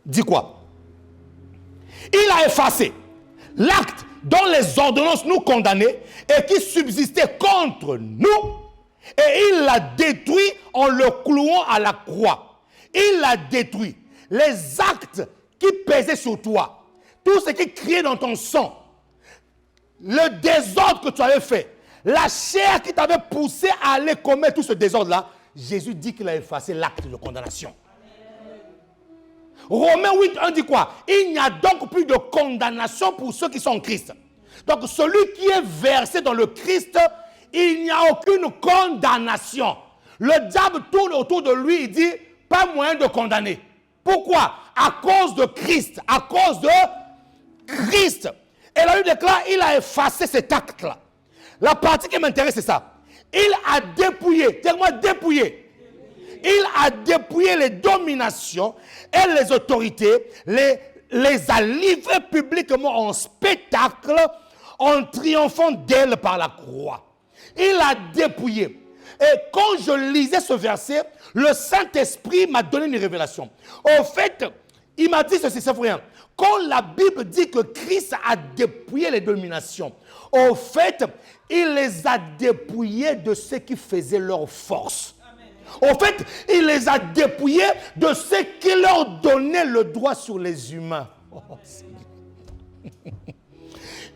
dit quoi? Il a effacé l'acte dont les ordonnances nous condamnaient et qui subsistait contre nous, et il l'a détruit en le clouant à la croix. Il l'a détruit. Les actes qui pesaient sur toi, tout ce qui criait dans ton sang, le désordre que tu avais fait, la chair qui t'avait poussé à aller commettre tout ce désordre-là, Jésus dit qu'il a effacé l'acte de condamnation. Romains 8,1 dit quoi? Il n'y a donc plus de condamnation pour ceux qui sont en Christ. Donc celui qui est versé dans le Christ, il n'y a aucune condamnation. Le diable tourne autour de lui, il dit, pas moyen de condamner. Pourquoi? À cause de Christ. À cause de Christ. Et là, il déclare, il a effacé cet acte-là. La partie qui m'intéresse, c'est ça. Il a dépouillé, tellement dépouillé. Il a dépouillé les dominations et les autorités, les a livrées publiquement en spectacle, en triomphant d'elles par la croix. Il a dépouillé. Et quand je lisais ce verset, le Saint-Esprit m'a donné une révélation. Au fait, il m'a dit ceci, c'est frère. Quand la Bible dit que Christ a dépouillé les dominations, au fait, il les a dépouillés de ce qui faisait leur force. Au fait, il les a dépouillés de ce qui leur donnait le droit sur les humains.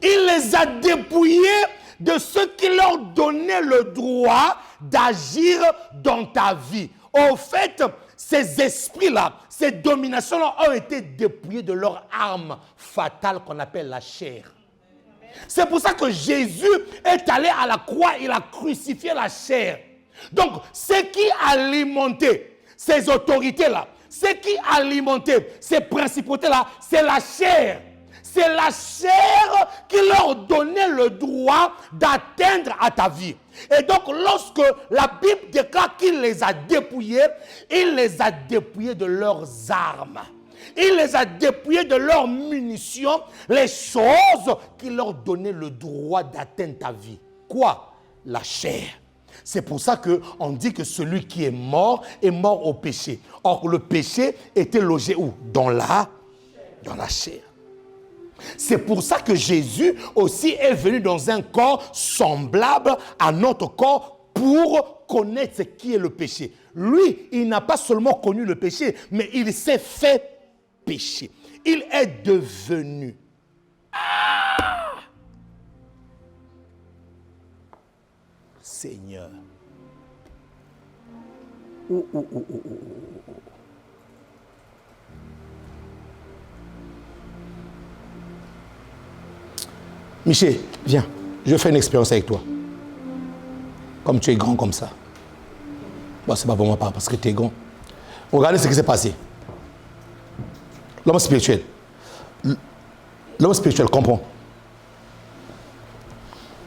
Il les a dépouillés de ce qui leur donnait le droit d'agir dans ta vie. Au fait, ces esprits-là, ces dominations-là ont été dépouillés de leur arme fatale qu'on appelle la chair. C'est pour ça que Jésus est allé à la croix, il a crucifié la chair. Donc, ce qui alimentait ces autorités-là, ce qui alimentait ces principautés-là, c'est la chair. C'est la chair qui leur donnait le droit d'atteindre à ta vie. Et donc, lorsque la Bible déclare qu'il les a dépouillés, il les a dépouillés de leurs armes. Il les a dépouillés de leurs munitions, les choses qui leur donnaient le droit d'atteindre ta vie. Quoi? La chair. C'est pour ça qu'on dit que celui qui est mort au péché. Or, le péché était logé où? Dans la chair. C'est pour ça que Jésus aussi est venu dans un corps semblable à notre corps pour connaître ce qui est le péché. lui, il n'a pas seulement connu le péché, mais il s'est fait péché. Il est devenu. Seigneur. Michel, viens, je fais une expérience avec toi. Comme tu es grand comme ça. Bon, c'est pas vraiment pas parce que tu es grand. Regardez ce qui s'est passé. L'homme spirituel. L'homme spirituel comprend.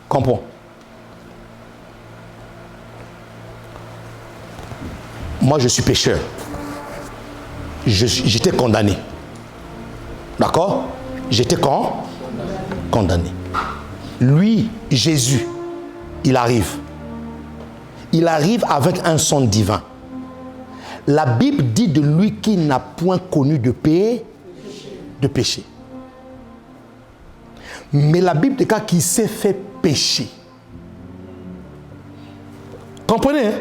Comprend. Moi, je suis pécheur. J'étais condamné. D'accord? J'étais condamné. Lui, Jésus, il arrive. Il arrive avec un son divin. La Bible dit de lui qu'il n'a point connu de péché. Mais la Bible déclare qu'il s'est fait pécher. Comprenez, hein?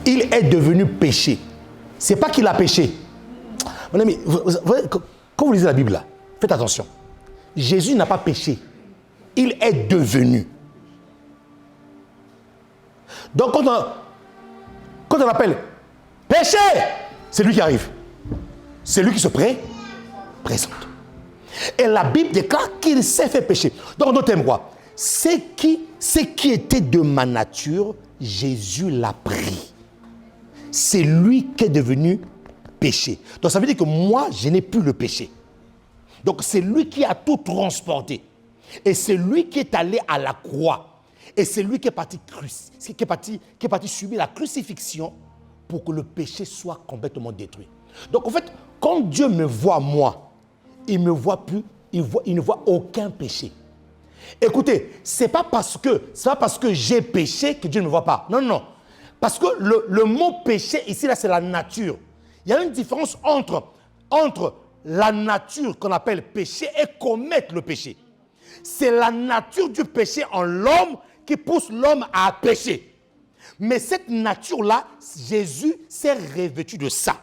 Il est devenu péché. Ce n'est pas qu'il a péché. Mon ami, quand vous lisez la Bible là, faites attention. Jésus n'a pas péché. Il est devenu. Donc quand on appelle péché, c'est lui qui arrive. C'est lui qui se présente. Et la Bible déclare qu'il s'est fait pécher. Donc, d'autres termes, quoi? Ce qui était de ma nature, Jésus l'a pris. C'est lui qui est devenu péché. Donc, ça veut dire que moi, je n'ai plus le péché. Donc, c'est lui qui a tout transporté. Et c'est lui qui est allé à la croix. Et c'est lui qui est parti subir la crucifixion pour que le péché soit complètement détruit. Donc, en fait, quand Dieu me voit, moi, il ne voit plus, il ne voit aucun péché. Écoutez, c'est pas parce que j'ai péché que Dieu ne me voit pas. Non, non. Parce que le mot péché, ici, là, c'est la nature. Il y a une différence entre la nature qu'on appelle péché et commettre le péché. C'est la nature du péché en l'homme qui pousse l'homme à pécher. Mais cette nature-là, Jésus s'est revêtu de ça.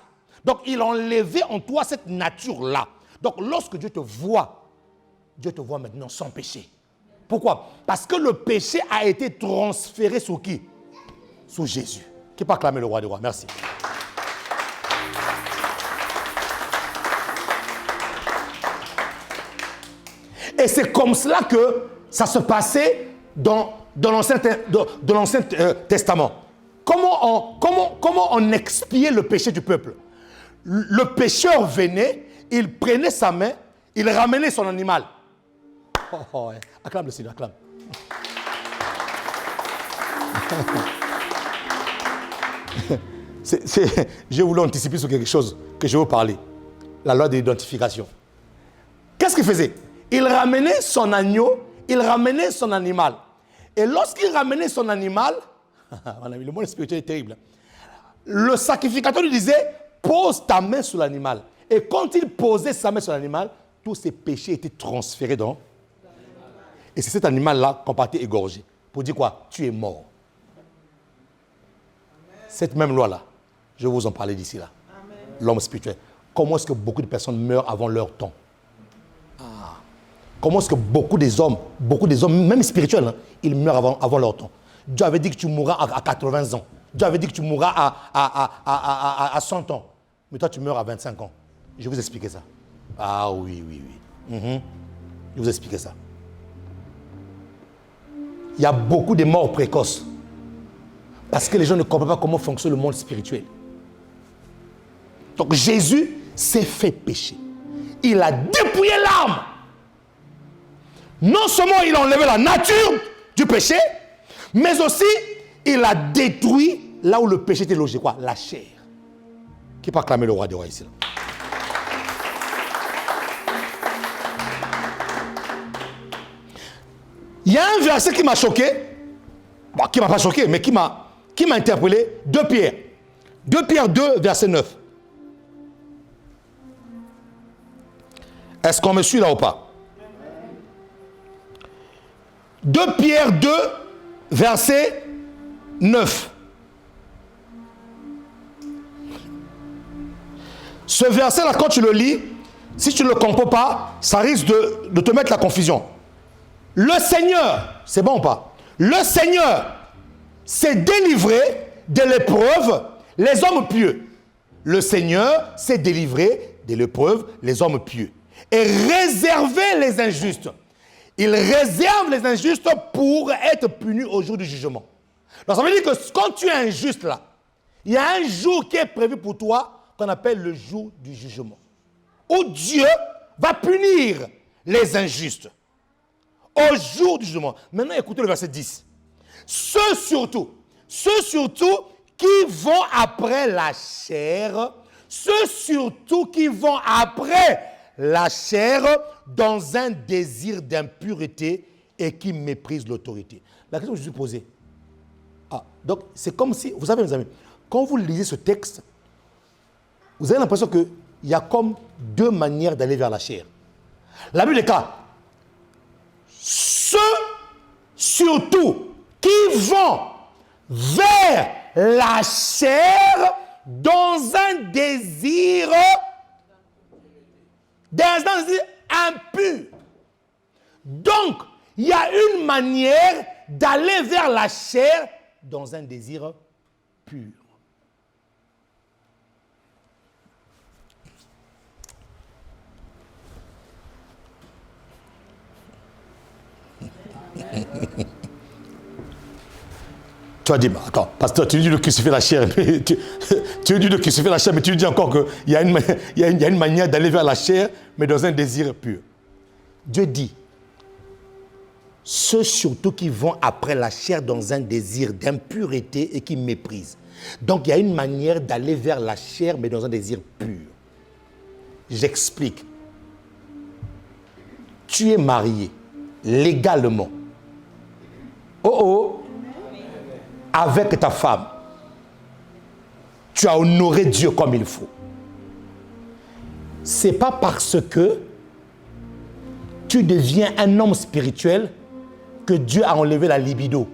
Donc, il a enlevé en toi cette nature-là. Donc, lorsque Dieu te voit maintenant sans péché. Pourquoi? Parce que le péché a été transféré sur qui? Sur Jésus. Qui peut acclamer le roi des rois? Merci. Et c'est comme cela que ça se passait dans l'Ancien Testament. Comment on expiait le péché du peuple? Le pécheur venait, il prenait sa main, il ramenait son animal. Acclame le Seigneur, acclame. Je voulais anticiper sur quelque chose que je vais vous parler. La loi de l'identification. Qu'est-ce qu'il faisait? Il ramenait son agneau, il ramenait son animal. Et lorsqu'il ramenait son animal, le monde spirituel est terrible. Le sacrificateur lui disait, pose ta main sur l'animal. Et quand il posait sa main sur l'animal, tous ses péchés étaient transférés dans. Et c'est cet animal-là qu'on partait égorger. Pour dire quoi? Tu es mort. Cette même loi-là, je vais vous en parler d'ici là. L'homme spirituel. Comment est-ce que beaucoup de personnes meurent avant leur temps? Comment est-ce que beaucoup des hommes, même spirituels, hein, ils meurent avant leur temps? Dieu avait dit que tu mourras à 80 ans. Dieu avait dit que tu mourras à 100 ans. Mais toi, tu meurs à 25 ans. Je vais vous expliquer ça. Ah oui. Je vais vous expliquer ça. Il y a beaucoup de morts précoces. Parce que les gens ne comprennent pas comment fonctionne le monde spirituel. Donc Jésus s'est fait pécher. Il a dépouillé l'âme. Non seulement il a enlevé la nature du péché, mais aussi il a détruit là où le péché était logé. Quoi? La chair. Qui peut acclamer le roi des rois ici là? Il y a un verset qui m'a choqué, bon, qui ne m'a pas choqué, mais qui m'a interpellé. 2 Pierre. 2 Pierre 2, verset 9. Est-ce qu'on me suit là ou pas? 2 Pierre 2, verset 9. Ce verset-là, quand tu le lis, si tu ne le comprends pas, ça risque de te mettre la confusion. Le Seigneur, c'est bon ou pas? Le Seigneur s'est délivré de l'épreuve les hommes pieux. Le Seigneur s'est délivré de l'épreuve les hommes pieux. Et réservé les injustes. Il réserve les injustes pour être punis au jour du jugement. Donc ça veut dire que quand tu es injuste là, il y a un jour qui est prévu pour toi qu'on appelle le jour du jugement. Où Dieu va punir les injustes. Au jour du jugement. Maintenant écoutez le verset 10. Ceux surtout qui vont après la chair, ceux surtout qui vont après la chair dans un désir d'impureté et qui méprisent l'autorité. La question que je me suis posée. Donc c'est comme si, vous savez mes amis, quand vous lisez ce texte, vous avez l'impression qu'il y a comme deux manières d'aller vers la chair. La Bible est cas. Ceux surtout qui vont vers la chair dans un désir impur. Donc, il y a une manière d'aller vers la chair dans un désir pur. Tu as dit, attends, pasteur, tu dis de crucifier la chair, mais tu dis de crucifier la chair, mais tu dis encore qu'il y a une manière d'aller vers la chair, mais dans un désir pur. Dieu dit, ceux surtout qui vont après la chair dans un désir d'impureté et qui méprisent. Donc il y a une manière d'aller vers la chair, mais dans un désir pur. J'explique. Tu es marié légalement. Avec ta femme. Tu as honoré Dieu comme il faut. C'est pas parce que tu deviens un homme spirituel que Dieu a enlevé la libido.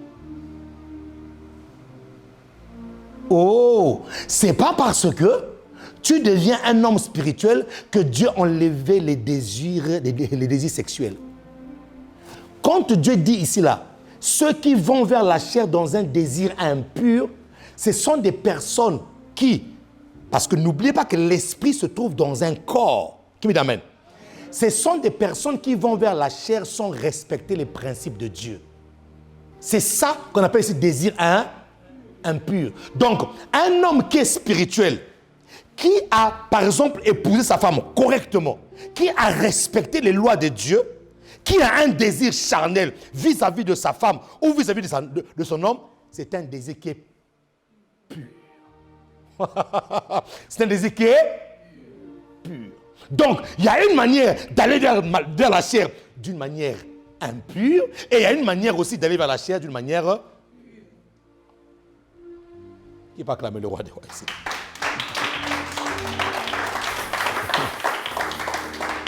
C'est pas parce que tu deviens un homme spirituel que Dieu a enlevé les désirs sexuels. Quand Dieu dit ici là, ceux qui vont vers la chair dans un désir impur, ce sont des personnes qui, parce que n'oubliez pas que l'esprit se trouve dans un corps. Qui me dit amen? Ce sont des personnes qui vont vers la chair sans respecter les principes de Dieu. C'est ça qu'on appelle ici désir impur. Donc, un homme qui est spirituel, qui a, par exemple, épousé sa femme correctement, qui a respecté les lois de Dieu, qui a un désir charnel vis-à-vis de sa femme ou vis-à-vis de son homme, c'est un désir qui est pur. C'est un désir qui est pur. Donc, il y a une manière d'aller vers la chair d'une manière impure et il y a une manière aussi d'aller vers la chair d'une manière... Qui va acclamer le roi des rois ici?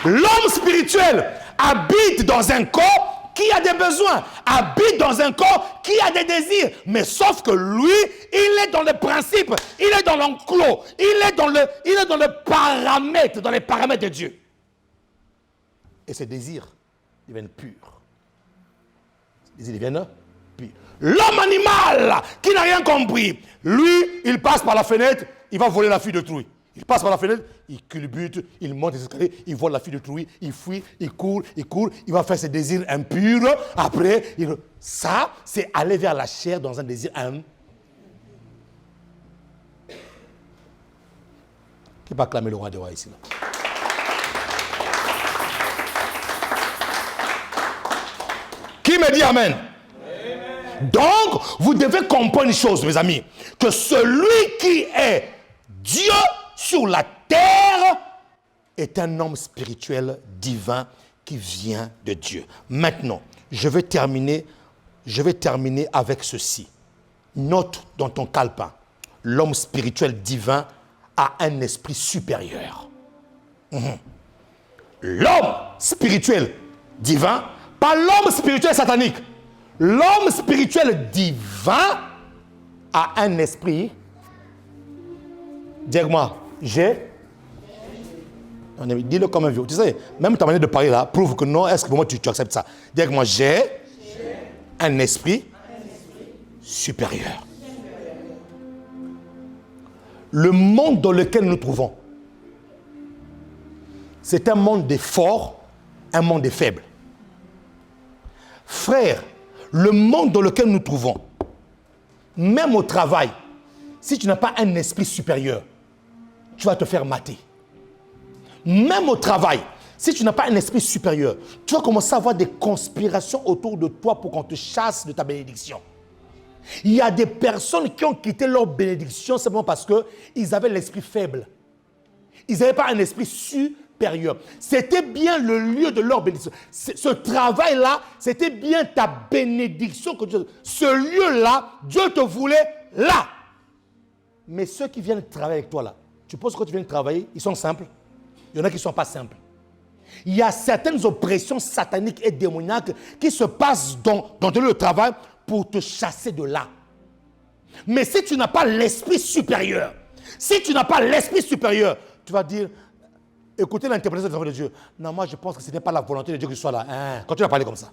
L'homme spirituel habite dans un corps qui a des besoins, habite dans un corps qui a des désirs. Mais sauf que lui, il est dans les principes, il est dans l'enclos, il est dans les paramètres de Dieu. Et ses désirs deviennent purs. Ses désirs deviennent purs. L'homme animal qui n'a rien compris, lui, il passe par la fenêtre, il va voler la fille d'autrui. Il passe par la fenêtre, il culbute, il monte les escaliers, il vole la fille d'autrui, il fuit, il court, il va faire ses désirs impurs. Après, ça, c'est aller vers la chair dans un désir impur. Qui va acclamer le roi des rois ici là? Qui me dit amen? Donc, vous devez comprendre une chose, mes amis, que celui qui est Dieu sur la terre est un homme spirituel divin qui vient de Dieu. Maintenant, je vais terminer avec ceci. Note dans ton calepin, l'homme spirituel divin a un esprit supérieur. L'homme spirituel divin, pas l'homme spirituel satanique. L'homme spirituel divin a un esprit. Dis-moi, Dis-le comme un vieux. Tu sais, même ta manière de parler là prouve que non, est-ce que pour moi tu acceptes ça? Dis avec moi, j'ai un esprit supérieur. Le monde dans lequel nous nous trouvons, c'est un monde des forts, un monde des faibles. Frère, le monde dans lequel nous nous trouvons, même au travail, si tu n'as pas un esprit supérieur, tu vas te faire mater. Même au travail, si tu n'as pas un esprit supérieur, tu vas commencer à avoir des conspirations autour de toi pour qu'on te chasse de ta bénédiction. Il y a des personnes qui ont quitté leur bénédiction simplement parce qu'ils avaient l'esprit faible. Ils n'avaient pas un esprit supérieur. C'était bien le lieu de leur bénédiction. Ce travail-là, c'était bien ta bénédiction. Ce lieu-là, Dieu te voulait là. Mais ceux qui viennent travailler avec toi là, tu penses que quand tu viens travailler, ils sont simples? Il y en a qui ne sont pas simples. Il y a certaines oppressions sataniques et démoniaques qui se passent dans le lieu de travail pour te chasser de là. Mais si tu n'as pas l'esprit supérieur, tu vas dire, écoutez l'interprétation des enfants de Dieu. Non, moi je pense que ce n'est pas la volonté de Dieu que je sois là. Continue à parler comme ça.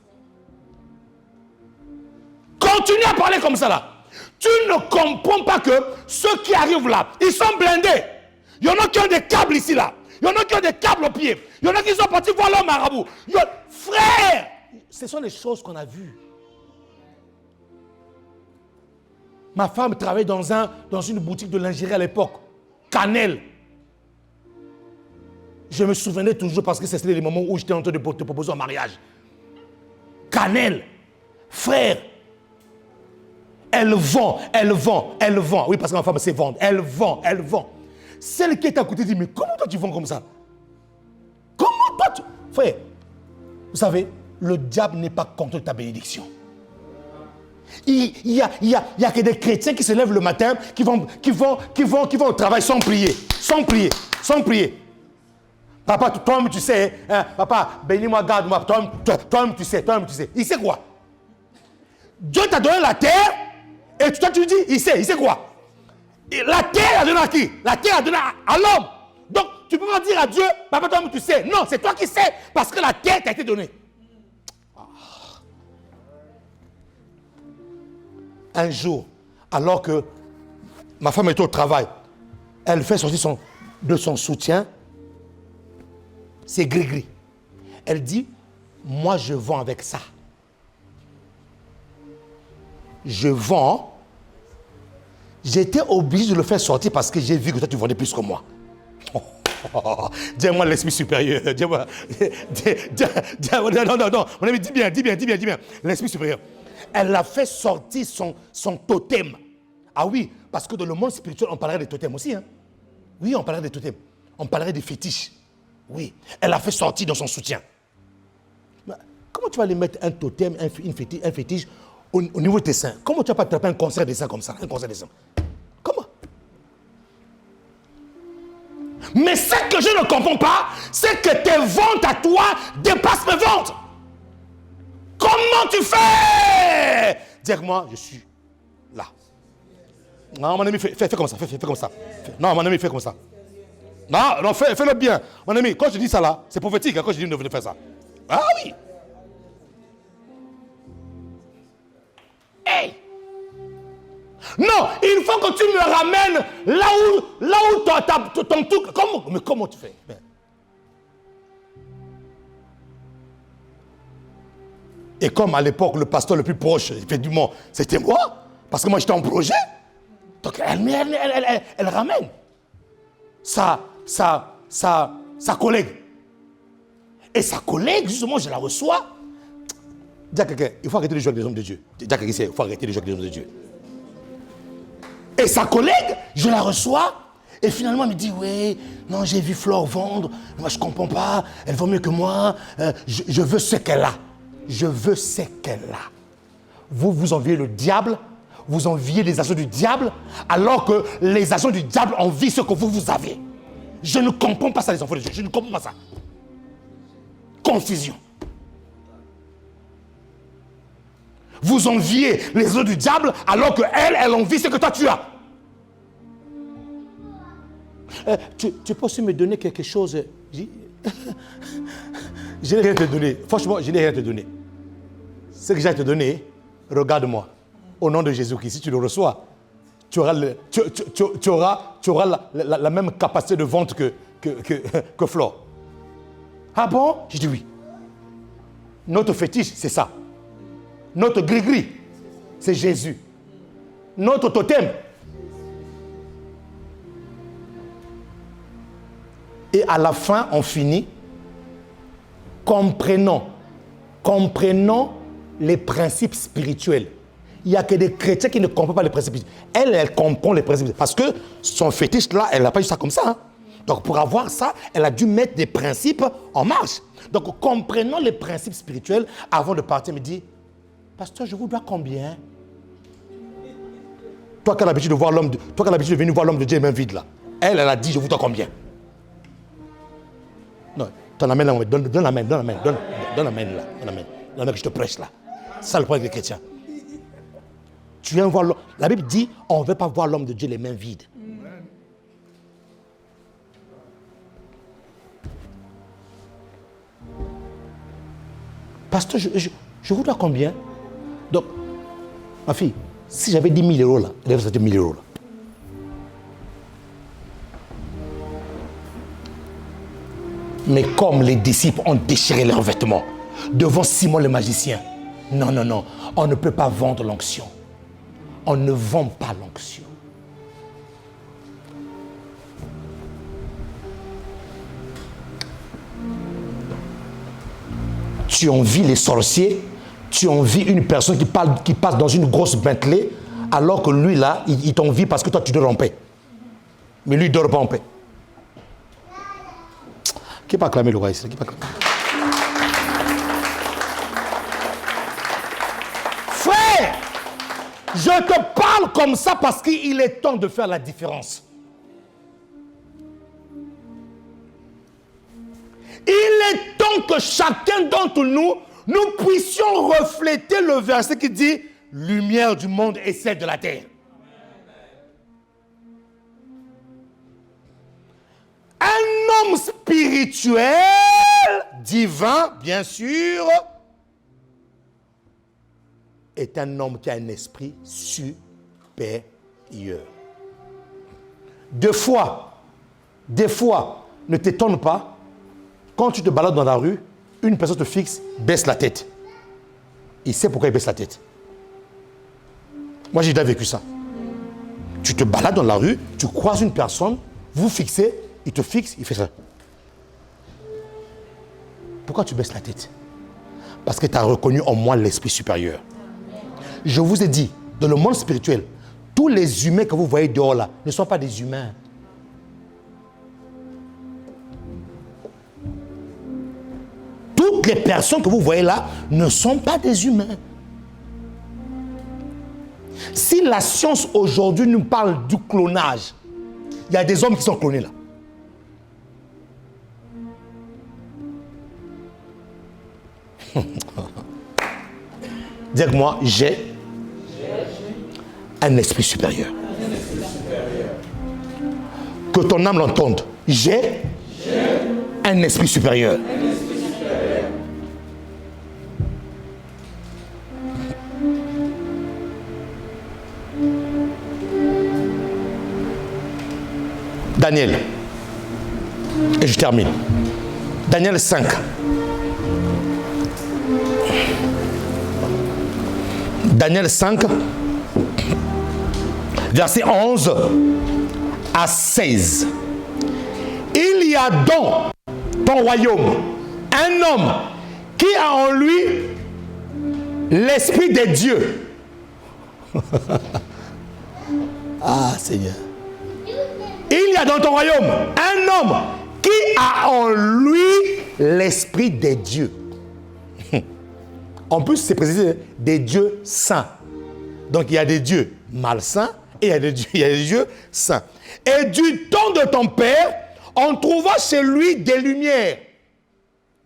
Continue à parler comme ça là. Tu ne comprends pas que ceux qui arrivent là, ils sont blindés. Il y en a qui ont des câbles ici là. Il y en a qui ont des câbles aux pieds. Il y en a qui sont partis voir leur marabout. Frère, ce sont les choses qu'on a vues. Ma femme travaillait dans une boutique de lingerie à l'époque. Cannelle. Je me souvenais toujours parce que c'était les moments où j'étais en train de te proposer un mariage. Cannelle. Frère. Elle vend. Oui, parce que ma femme sait vendre. Elle vend. Celle qui est à côté dit, mais comment toi tu vends comme ça? Comment toi tu... Frère, vous savez, le diable n'est pas contre ta bénédiction. Il y a que des chrétiens qui se lèvent le matin, qui vont au travail sans prier. Papa, toi-même tu sais, hein, papa, bénis-moi, garde-moi, toi-même tu sais. Il sait quoi? Dieu t'a donné la terre, et toi tu dis, il sait quoi? Et la terre a donné à qui? La terre a donné à l'homme. Donc, tu peux pas dire à Dieu, papa, toi-même tu sais. Non, c'est toi qui sais, parce que la terre t'a été donnée. Un jour, alors que ma femme était au travail, elle fait sortir de son soutien, c'est gris-gris. Elle dit, moi je vends avec ça. Je vends. J'étais obligé de le faire sortir parce que j'ai vu que toi tu vendais plus que moi. Dis-moi l'esprit supérieur. Dis-moi. Non. Mon ami, dis bien. L'esprit supérieur. Elle a fait sortir son totem. Ah oui, parce que dans le monde spirituel, on parlerait des totems aussi. Hein? Oui, on parlerait des totems. On parlerait des fétiches. Oui, elle a fait sortir dans son soutien. Mais comment tu vas aller mettre un totem, un fétiche au niveau de tes seins? Comment tu vas pas attraper un concert des seins comme ça? Un concert des seins. Comment? Mais ce que je ne comprends pas, c'est que tes ventes à toi dépassent mes ventes. Comment tu fais? Dis-moi, je suis là. Non, mon ami, fais comme ça. Fais comme ça. Non, mon ami, fais comme ça. Non, fais-le bien. Mon ami, quand je dis ça là, c'est prophétique hein, quand je dis de faire ça. Ah oui. Hey. Non, il faut que tu me ramènes là où ton truc. Mais comment tu fais? Et comme à l'époque, le pasteur le plus proche, effectivement, c'était moi, parce que moi j'étais en projet. Donc elle ramène sa collègue. Et sa collègue, justement, je la reçois. Dis à quelqu'un, il faut arrêter de jouer avec les hommes de Dieu. Dis à quelqu'un, il faut arrêter de jouer avec les hommes de Dieu. Et sa collègue, je la reçois. Et finalement, elle me dit, oui, non, j'ai vu Flore vendre. Moi, je ne comprends pas. Elle vaut mieux que moi. Je veux ce qu'elle a. Vous enviez le diable. Vous enviez les agents du diable. Alors que les agents du diable envient ce que vous avez. Je ne comprends pas ça, les enfants de Dieu. Je ne comprends pas ça. Confusion. Vous enviez les agents du diable alors qu'elle envie ce que toi tu as. Tu peux aussi me donner quelque chose. Je n'ai rien à te donner. Franchement, je n'ai rien à te donner. Ce que j'ai à te donner, regarde-moi. Au nom de Jésus-Christ, si tu le reçois, tu auras, la même capacité de vente que Flore. Ah bon? J'ai dit oui. Notre fétiche, c'est ça. Notre gris-gris, c'est Jésus. Notre totem. Et à la fin, on finit comprenant les principes spirituels. Il n'y a que des chrétiens qui ne comprennent pas les principes. Elle comprend les principes. Parce que son fétiche, là, elle n'a pas eu ça comme ça. Hein. Donc, pour avoir ça, elle a dû mettre des principes en marche. Donc, comprenons les principes spirituels avant de partir. Elle me dit, pasteur, je vous dois combien? Toi qui as l'habitude de voir l'homme, toi qui as l'habitude de venir voir l'homme de Dieu main vide là. Elle a dit, je vous dois combien? Non, donne la main là, donne la main là, donne la main que je te prêche là. C'est ça le problème des chrétiens. Tu viens voir l'homme. La Bible dit, on ne veut pas voir l'homme de Dieu les mains vides. Pasteur, je vous dois combien? Donc, ma fille, si j'avais 10 000 euros là, elle avait 10 000 euros là. Mais comme les disciples ont déchiré leurs vêtements devant Simon le magicien, non, on ne peut pas vendre l'onction. On ne vend pas l'onction. Tu envies les sorciers, tu envies une personne qui passe dans une grosse Bentley, alors que lui là, il t'envie parce que toi tu dors en paix. Mais lui, il ne dort pas en paix. Qui peut acclamer le roi ici? Qui peut acclamer? Frère, je te parle comme ça parce qu'il est temps de faire la différence. Il est temps que chacun d'entre nous puissions refléter le verset qui dit « Lumière du monde et celle de la terre ». Un homme spirituel, divin, bien sûr, est un homme qui a un esprit supérieur. Des fois, ne t'étonne pas, quand tu te balades dans la rue, une personne te fixe, baisse la tête. Il sait pourquoi il baisse la tête. Moi, j'ai déjà vécu ça. Tu te balades dans la rue, tu croises une personne, vous fixez, il te fixe, il fait ça. Pourquoi tu baisses la tête? Parce que tu as reconnu en moi l'esprit supérieur. Je vous ai dit, dans le monde spirituel, tous les humains que vous voyez dehors là ne sont pas des humains. Toutes les personnes que vous voyez là ne sont pas des humains. Si la science aujourd'hui nous parle du clonage, il y a des hommes qui sont clonés là. Dis-moi, j'ai un esprit supérieur. Que ton âme l'entende. J'ai un esprit supérieur. Daniel. Et je termine. Daniel 5. Daniel 5, verset 11 à 16. Il y a dans ton royaume un homme qui a en lui l'esprit des dieux. Ah Seigneur. Il y a dans ton royaume un homme qui a en lui l'esprit des dieux. En plus, c'est précisé des dieux saints. Donc, il y a des dieux malsains et il y a des dieux saints. Et du temps de ton père, on trouva chez lui des lumières.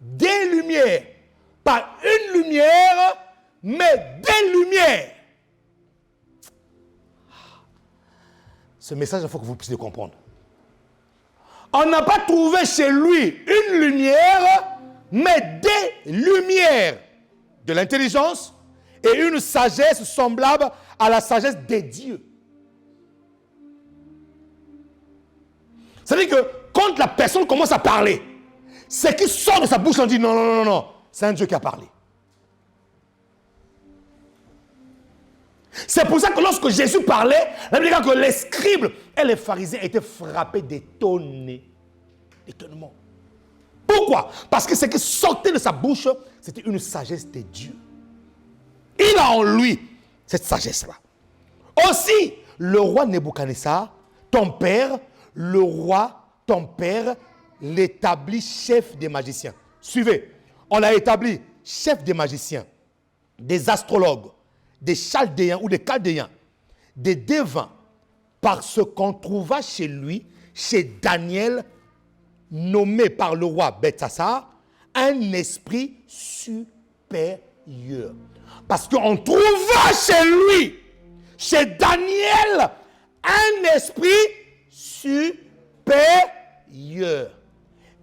Des lumières. Pas une lumière, mais des lumières. Ce message, il faut que vous puissiez comprendre. On n'a pas trouvé chez lui une lumière, mais des lumières de l'intelligence et une sagesse semblable à la sagesse des dieux. C'est-à-dire que quand la personne commence à parler, ce qui sort de sa bouche, on dit non, non, non, non, c'est un Dieu qui a parlé. C'est pour ça que lorsque Jésus parlait, la Bible dit que les scribes et les pharisiens étaient frappés d'étonnement. Pourquoi? Parce que ce qui sortait de sa bouche, c'était une sagesse de Dieu. Il a en lui cette sagesse-là. Aussi, le roi Nebuchadnezzar, ton père, le roi, ton père, l'établit chef des magiciens. Suivez, on l'a établi chef des magiciens, des astrologues, des chaldéens ou des chaldéens, des devins, parce qu'on trouva chez lui, chez Daniel, nommé par le roi Belteshazzar, un esprit supérieur. Parce qu'on trouva chez lui, chez Daniel, un esprit supérieur.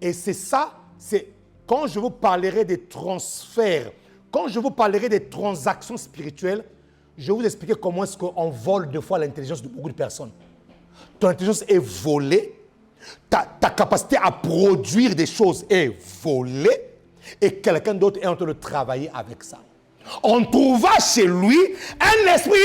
Et c'est ça, c'est quand je vous parlerai des transferts, quand je vous parlerai des transactions spirituelles, je vais vous expliquer comment est-ce qu'on vole deux fois l'intelligence de beaucoup de personnes. Ton intelligence est volée, ta capacité à produire des choses est volée, et quelqu'un d'autre est en train de travailler avec ça. On trouva chez lui un esprit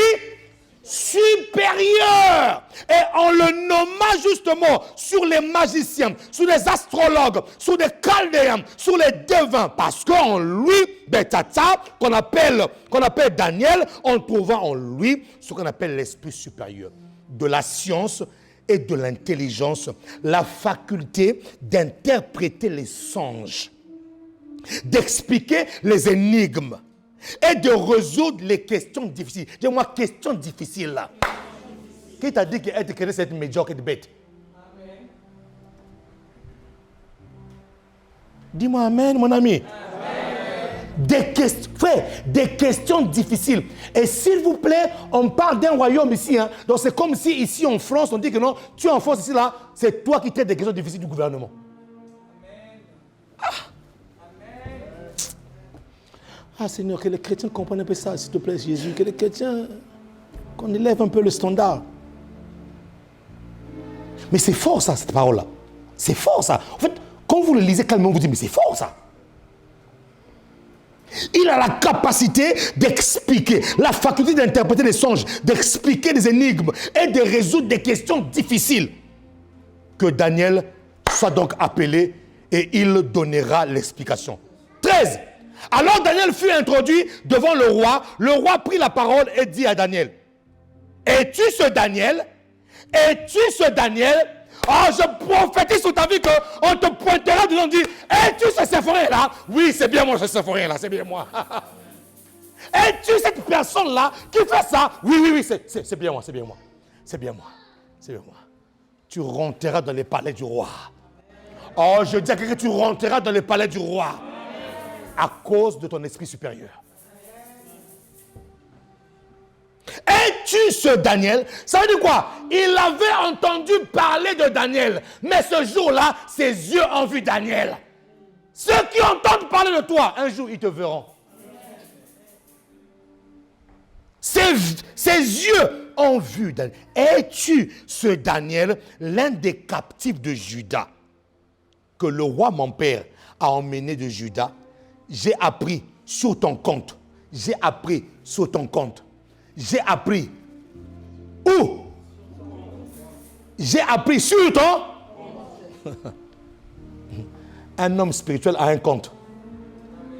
supérieur. Et on le nomma justement sur les magiciens, sur les astrologues, sur les chaldéens, sur les devins. Parce qu'en lui, Belteshazzar, qu'on appelle Daniel, on trouva en lui ce qu'on appelle l'esprit supérieur. De la science et de l'intelligence, la faculté d'interpréter les songes, d'expliquer les énigmes et de résoudre les questions difficiles. Dis-moi, questions difficiles là. Qui t'a dit qu'être chrétien c'est être médiocre et bête? Amen. Dis-moi amen, mon ami. Amen. Des questions difficiles. Et s'il vous plaît, on parle d'un royaume ici. Hein. Donc c'est comme si ici en France, on dit que non, tu es en France ici là, c'est toi qui traites des questions difficiles du gouvernement. Amen. Ah. Ah Seigneur, que les chrétiens comprennent un peu ça, s'il te plaît, Jésus. Que les chrétiens, qu'on élève un peu le standard. Mais c'est fort ça, cette parole-là. C'est fort ça. En fait, quand vous le lisez calmement, vous dites, mais c'est fort ça. Il a la capacité d'expliquer, la faculté d'interpréter les songes, d'expliquer des énigmes et de résoudre des questions difficiles. Que Daniel soit donc appelé et il donnera l'explication. 13. Alors Daniel fut introduit devant le roi prit la parole et dit à Daniel, es-tu ce Daniel? Es-tu ce Daniel? Oh, je prophétise sur ta vie qu'on te pointera dedans et dit, es-tu ce Séphorin là? Oui, c'est bien moi ce Séphorin là, c'est bien moi. Es-tu cette personne là qui fait ça? Oui, oui, oui, c'est bien moi, c'est bien moi. C'est bien moi, c'est bien moi. Tu rentreras dans les palais du roi. Oh, je dis à quelqu'un que tu rentreras dans les palais du roi. À cause de ton esprit supérieur. Es-tu ce Daniel? Ça veut dire quoi? Il avait entendu parler de Daniel, mais ce jour-là, ses yeux ont vu Daniel. Ceux qui entendent parler de toi, un jour, ils te verront. Ses yeux ont vu Daniel. Es-tu ce Daniel, l'un des captifs de Juda, que le roi mon père a emmené de Juda? J'ai appris sur ton compte. J'ai appris sur ton compte. J'ai appris. Où? J'ai appris sur ton. Un homme spirituel a un compte.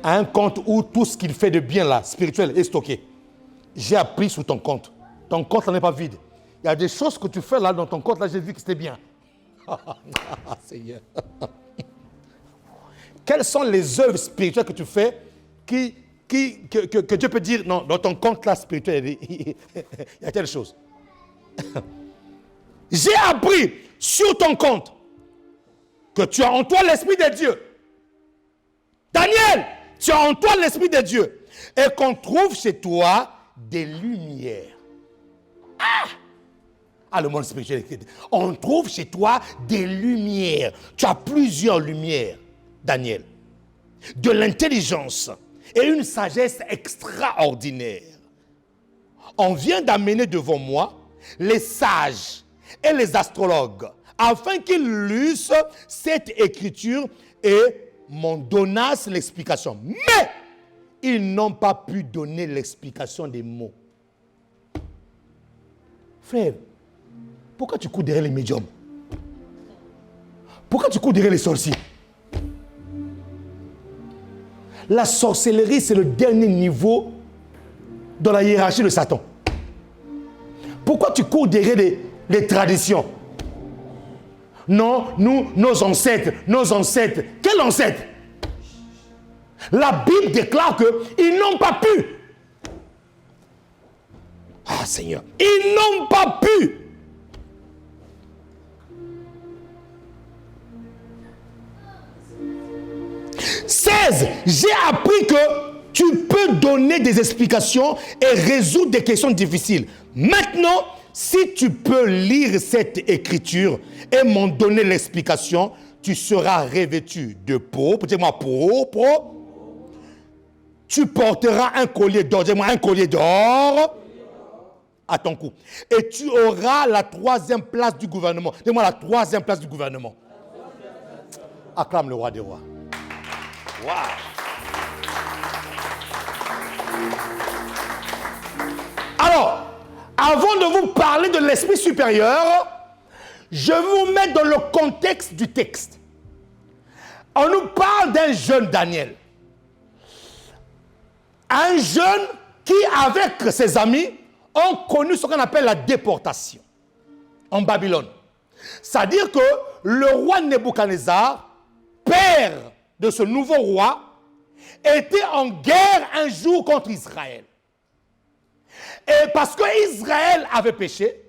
A un compte où tout ce qu'il fait de bien là, spirituel, est stocké. J'ai appris sur ton compte. Ton compte n'est pas vide. Il y a des choses que tu fais là dans ton compte là, j'ai vu que c'était bien. Seigneur. Quelles sont les œuvres spirituelles que tu fais que Dieu peut dire, non, dans ton compte là spirituel, il y a telle chose. J'ai appris sur ton compte que tu as en toi l'Esprit de Dieu. Daniel, tu as en toi l'Esprit de Dieu. Et qu'on trouve chez toi des lumières. Ah! le monde spirituel. On trouve chez toi des lumières. Tu as plusieurs lumières, Daniel. De l'intelligence et une sagesse extraordinaire. On vient d'amener devant moi les sages et les astrologues afin qu'ils lussent cette écriture et m'en donnassent l'explication. Mais ils n'ont pas pu donner l'explication des mots. Frère, pourquoi tu cours derrière les médiums? Pourquoi tu cours derrière les sorciers? La sorcellerie, c'est le dernier niveau dans la hiérarchie de Satan. Pourquoi tu cours derrière les traditions? Non, nos ancêtres. Quels ancêtres? La Bible déclare qu'ils n'ont pas pu. Ah Seigneur, ils n'ont pas pu. « 16. J'ai appris que tu peux donner des explications et résoudre des questions difficiles. Maintenant, si tu peux lire cette écriture et m'en donner l'explication, tu seras revêtu de pourpre. Dis-moi pourpre. Tu porteras un collier d'or. Dis-moi un collier d'or à ton cou. Et tu auras la 3e place du gouvernement. Dis-moi la 3e place du gouvernement. Acclame le roi des rois. Wow. Alors, avant de vous parler de l'esprit supérieur, je vais vous mettre dans le contexte du texte. On nous parle d'un jeune Daniel. Un jeune qui, avec ses amis, ont connu ce qu'on appelle la déportation en Babylone. C'est-à-dire que le roi Nebuchadnezzar, père de ce nouveau roi, était en guerre un jour contre Israël. Et parce qu'Israël avait péché,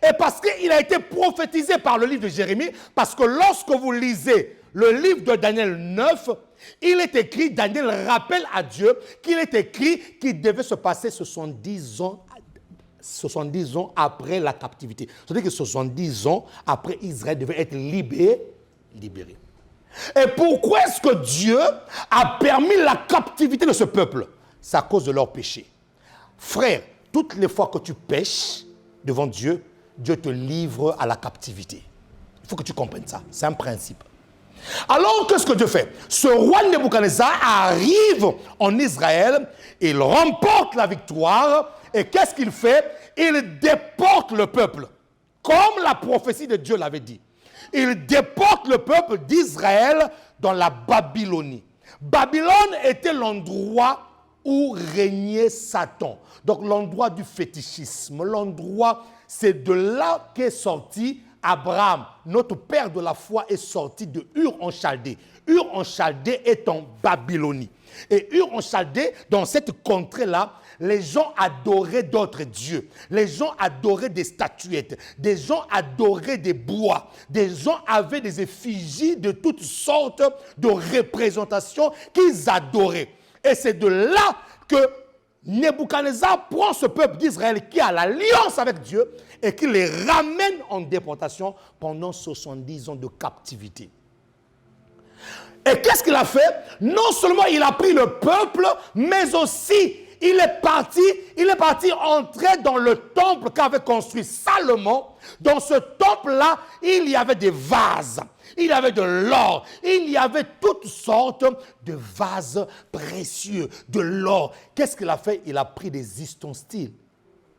et parce qu'il a été prophétisé par le livre de Jérémie, parce que lorsque vous lisez le livre de Daniel 9, il est écrit, Daniel rappelle à Dieu qu'il est écrit qu'il devait se passer 70 ans après la captivité. C'est-à-dire que 70 ans après, Israël devait être libéré. Et pourquoi est-ce que Dieu a permis la captivité de ce peuple? C'est à cause de leur péché. Frère, toutes les fois que tu pêches devant Dieu, Dieu te livre à la captivité. Il faut que tu comprennes ça. C'est un principe. Alors, qu'est-ce que Dieu fait? Ce roi Nebuchadnezzar arrive en Israël, il remporte la victoire, et qu'est-ce qu'il fait? Il déporte le peuple, comme la prophétie de Dieu l'avait dit. Il déporte le peuple d'Israël dans la Babylonie. Babylone était l'endroit où régnait Satan. Donc l'endroit du fétichisme, l'endroit, c'est de là qu'est sorti Abraham, notre père de la foi, est sorti de Ur en Chaldée. Ur en Chaldée est en Babylonie. Et Ur en Chaldée, dans cette contrée-là, les gens adoraient d'autres dieux. Les gens adoraient des statuettes. Des gens adoraient des bois. Des gens avaient des effigies de toutes sortes de représentations qu'ils adoraient. Et c'est de là que Nebuchadnezzar prend ce peuple d'Israël qui a l'alliance avec Dieu et qui les ramène en déportation pendant 70 ans de captivité. Et qu'est-ce qu'il a fait? Non seulement il a pris le peuple, mais aussi il est parti entrer dans le temple qu'avait construit Salomon. Dans ce temple-là, il y avait des vases, il y avait de l'or, il y avait toutes sortes de vases précieux, de l'or. Qu'est-ce qu'il a fait? Il a pris des ustensiles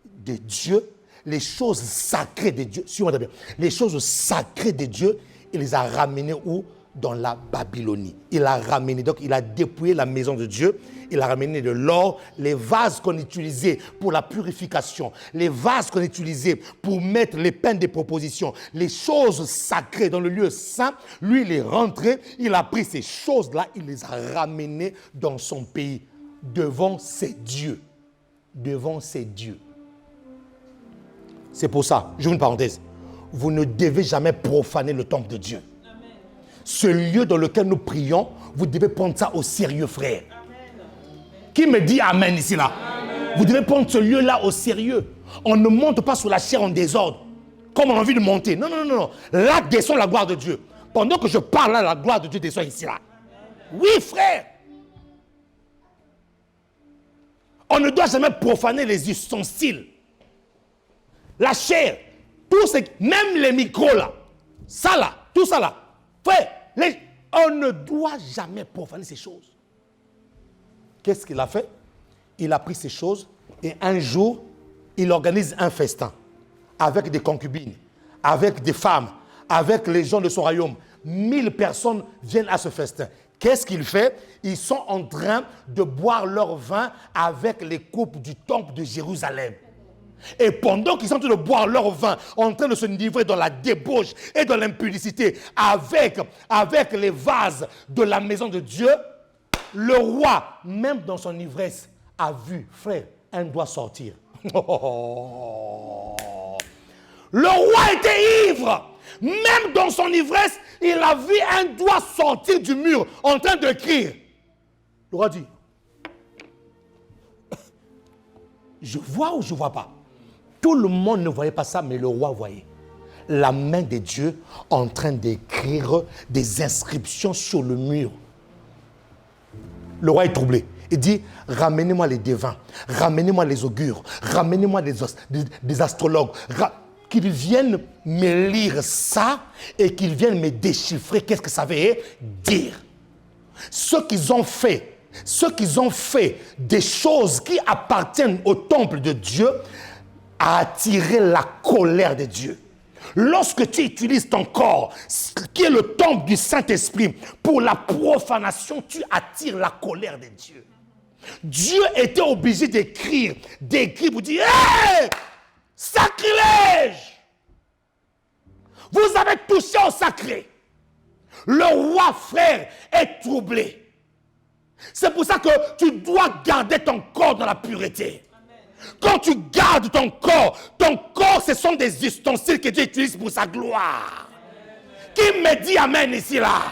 de Dieu, les choses sacrées de Dieu, suivez-moi bien, les choses sacrées de Dieu, il les a ramenées où? Dans la Babylonie. Il a ramené, donc il a dépouillé la maison de Dieu, il a ramené de l'or, les vases qu'on utilisait pour la purification, les vases qu'on utilisait pour mettre les pains des propositions, les choses sacrées dans le lieu saint, lui il est rentré, il a pris ces choses-là, il les a ramenées dans son pays, devant ses dieux. Devant ses dieux. C'est pour ça, j'ouvre une parenthèse, vous ne devez jamais profaner le temple de Dieu. Ce lieu dans lequel nous prions, vous devez prendre ça au sérieux, frère. Amen. Qui me dit amen ici, là? Amen. Vous devez prendre ce lieu-là au sérieux. On ne monte pas sur la chair en désordre. comme on a envie de monter. Non, non, non, non. Là descend la gloire de Dieu. Pendant que je parle là, la gloire de Dieu descend ici, là. Oui, frère. On ne doit jamais profaner les ustensiles. La chair, même les micros là, ça là, tout ça là. Frère, on ne doit jamais profaner ces choses. Qu'est-ce qu'il a fait? Il a pris ces choses et un jour, il organise un festin avec des concubines, avec des femmes, avec les gens de son royaume. 1000 personnes viennent à ce festin. Qu'est-ce qu'il fait? Ils sont en train de boire leur vin avec les coupes du temple de Jérusalem. Et pendant qu'ils sont en train de boire leur vin, en train de se livrer dans la débauche et dans l'impudicité avec les vases de la maison de Dieu, le roi, même dans son ivresse, a vu, frère, un doigt sortir. Le roi était ivre. Même dans son ivresse, il a vu un doigt sortir du mur en train de crier. Le roi dit, je vois ou je ne vois pas? Tout le monde ne voyait pas ça, mais le roi voyait. La main de Dieu en train d'écrire des inscriptions sur le mur. Le roi est troublé. Il dit, ramenez-moi les devins, ramenez-moi les augures, ramenez-moi des astrologues, qu'ils viennent me lire ça et qu'ils viennent me déchiffrer qu'est-ce que ça veut dire. Ce qu'ils ont fait des choses qui appartiennent au temple de Dieu a attiré la colère de Dieu. Lorsque tu utilises ton corps, qui est le temple du Saint-Esprit, pour la profanation, tu attires la colère de Dieu. Dieu était obligé d'écrire pour dire, hey! Sacrilège! Vous avez touché au sacré. Le roi, frère, est troublé. C'est pour ça que tu dois garder ton corps dans la pureté. Quand tu gardes ton corps, ce sont des ustensiles que Dieu utilise pour sa gloire. Qui me dit amen ici, là?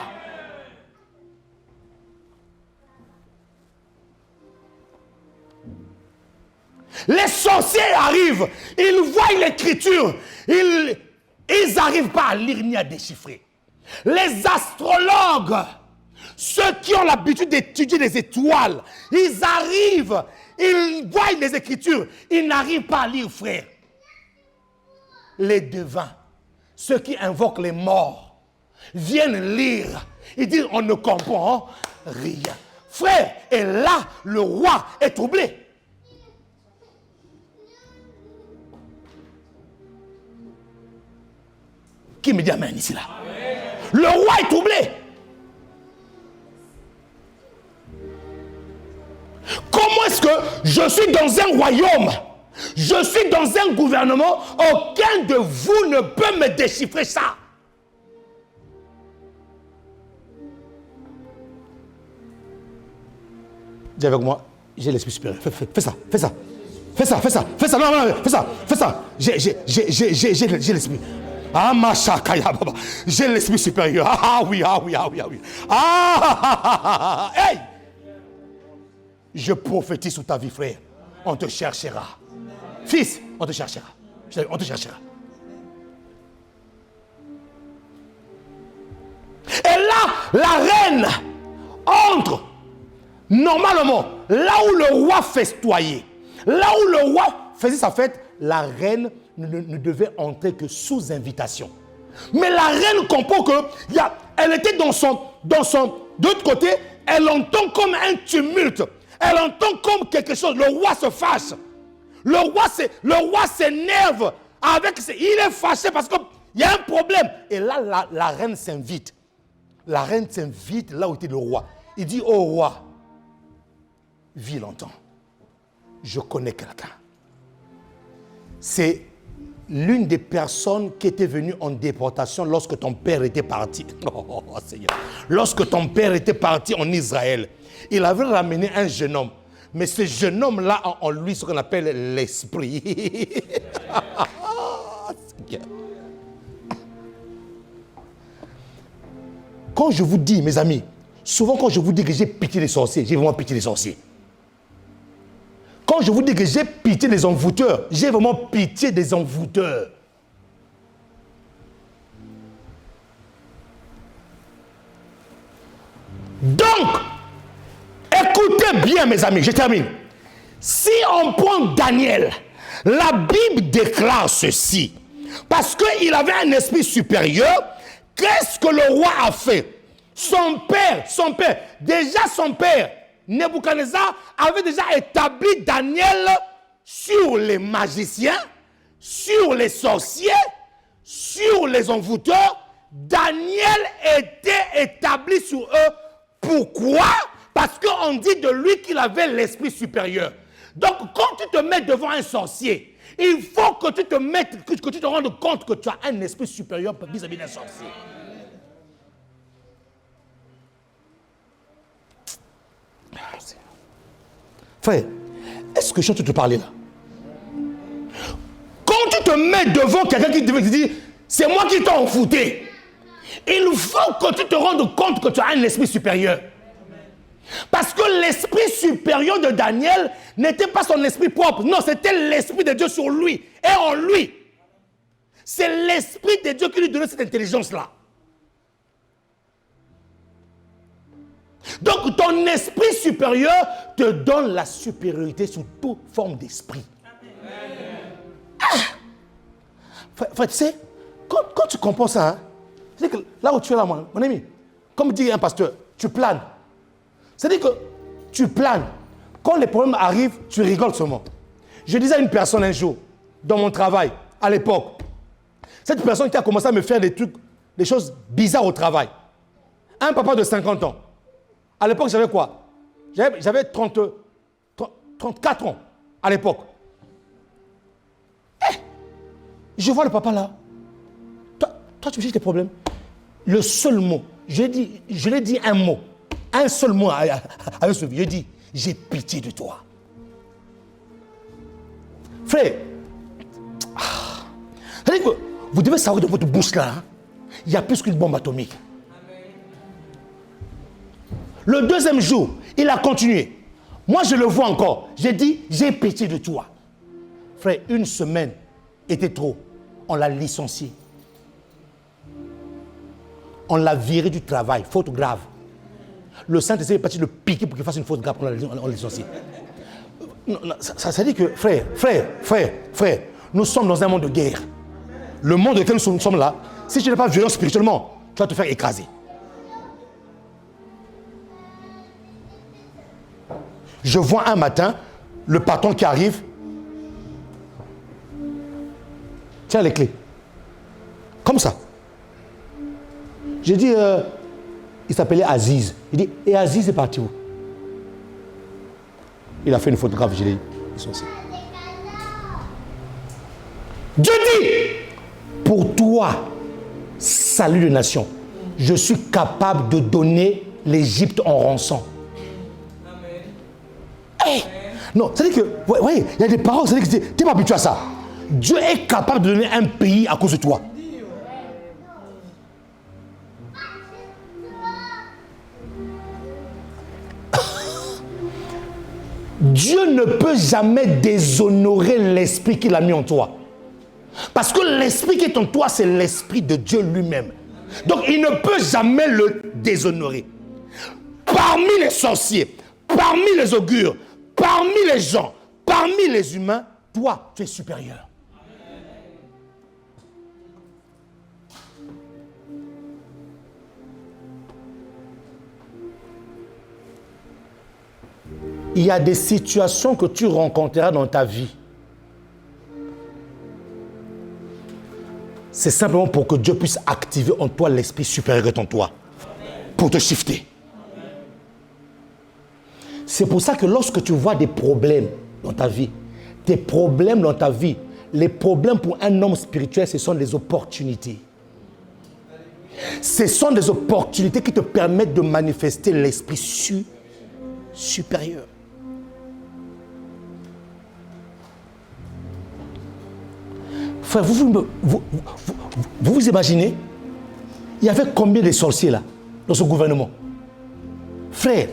Les sorciers arrivent, ils voient l'écriture, ils n'arrivent pas à lire ni à déchiffrer. Les astrologues, ceux qui ont l'habitude d'étudier les étoiles, ils arrivent, ils voient les écritures, ils n'arrivent pas à lire, frère. Les devins, ceux qui invoquent les morts, viennent lire. Ils disent, on ne comprend rien. Frère, et là, le roi est troublé. Qui me dit amen ici là? Amen. Le roi est troublé. Comment est-ce que je suis dans un royaume, je suis dans un gouvernement, aucun de vous ne peut me déchiffrer ça? Dis avec moi, j'ai l'esprit supérieur. Fais ça, fais ça. Fais ça, fais ça, fais ça, non, fais ça, fais ça. J'ai l'esprit. Ah, machakaya, baba. J'ai l'esprit supérieur. Ah oui, ah oui, ah oui, ah oui. Ah, hey! Je prophétise sur ta vie, frère. On te cherchera. Fils, on te cherchera. On te cherchera. Et là, la reine entre. Normalement, là où le roi festoyait, là où le roi faisait sa fête, la reine ne devait entrer que sous invitation. Mais la reine comprend qu'elle était dans son... De l'autre côté, elle entend comme un tumulte. Elle entend comme quelque chose. Le roi se fâche. Le roi s'énerve. Il est fâché parce qu'il y a un problème. Et là, la reine s'invite. La reine s'invite là où était le roi. Il dit, oh roi, vis longtemps. Je connais quelqu'un. C'est l'une des personnes qui était venue en déportation lorsque ton père était parti. Oh, Seigneur. Lorsque ton père était parti en Israël, il avait ramené un jeune homme. Mais ce jeune homme-là a en lui ce qu'on appelle l'esprit. Quand je vous dis, mes amis, souvent quand je vous dis que j'ai pitié des sorciers, j'ai vraiment pitié des sorciers. Quand je vous dis que j'ai pitié des envoûteurs, j'ai vraiment pitié des envoûteurs. Donc, écoutez bien mes amis, je termine. Si on prend Daniel, la Bible déclare ceci. Parce qu'il avait un esprit supérieur, qu'est-ce que le roi a fait? Son père, déjà son père, Nebuchadnezzar, avait déjà établi Daniel sur les magiciens, sur les sorciers, sur les envoûteurs. Daniel était établi sur eux. Pourquoi? Parce qu'on dit de lui qu'il avait l'esprit supérieur. Donc, quand tu te mets devant un sorcier, il faut que tu te rendes compte que tu as un esprit supérieur vis-à-vis d'un sorcier. Frère, est-ce que je suis en train de te parler là? Quand tu te mets devant quelqu'un qui te dit, c'est moi qui t'ai enfouté, il faut que tu te rendes compte que tu as un esprit supérieur. Parce que l'esprit supérieur de Daniel n'était pas son esprit propre. Non, c'était l'esprit de Dieu sur lui et en lui. C'est l'esprit de Dieu qui lui donnait cette intelligence-là. Donc, ton esprit supérieur te donne la supériorité sur toute forme d'esprit. Ah! Frère, tu sais, quand tu comprends ça, hein, c'est que là où tu es là, mon ami, comme dit un pasteur, tu planes. C'est-à-dire que tu planes. Quand les problèmes arrivent, tu rigoles seulement. Je disais à une personne un jour, dans mon travail, à l'époque, cette personne qui a commencé à me faire des choses bizarres au travail. Un papa de 50 ans. À l'époque, j'avais quoi? J'avais 34 ans à l'époque. Je vois le papa là. Toi, tu me cherches tes problèmes. Le seul mot, je l'ai dit un mot. Un seul mot avec ce vieux. Je dis, j'ai pitié de toi. Frère, vous devez savoir de votre bouche là, hein, il y a plus qu'une bombe atomique. Le deuxième jour, il a continué. Moi, je le vois encore. J'ai dit, j'ai pitié de toi. Frère, une semaine était trop. On l'a licencié. On l'a viré du travail, faute grave. Le Saint-Esprit est parti le piquer pour qu'il fasse une faute grave, on l'a licencié. Ça dit que, frère, nous sommes dans un monde de guerre. Le monde dans lequel nous sommes là, si tu n'es pas violent spirituellement, tu vas te faire écraser. Je vois un matin, le patron qui arrive, tiens les clés. Comme ça. J'ai dit, il s'appelait Aziz. Il dit, et Aziz est parti où? Il a fait une faute grave, je l'ai dit. Ils sont ici. Dieu dit, pour toi, salut de nation, je suis capable de donner l'Égypte en rançon. Hey, non, c'est-à-dire que, vous voyez, il y a des paroles, c'est-à-dire que tu n'es pas habitué à ça. Dieu est capable de donner un pays à cause de toi. Dieu ne peut jamais déshonorer l'esprit qu'il a mis en toi. Parce que l'esprit qui est en toi, c'est l'esprit de Dieu lui-même. Donc, il ne peut jamais le déshonorer. Parmi les sorciers, parmi les augures, parmi les gens, parmi les humains, toi, tu es supérieur. Il y a des situations que tu rencontreras dans ta vie. C'est simplement pour que Dieu puisse activer en toi l'esprit supérieur en toi. Pour te shifter. C'est pour ça que lorsque tu vois des problèmes dans ta vie, tes problèmes dans ta vie, les problèmes pour un homme spirituel, ce sont des opportunités. Ce sont des opportunités qui te permettent de manifester l'esprit supérieur. Frère, vous imaginez, il y avait combien de sorciers là, dans ce gouvernement? Frère,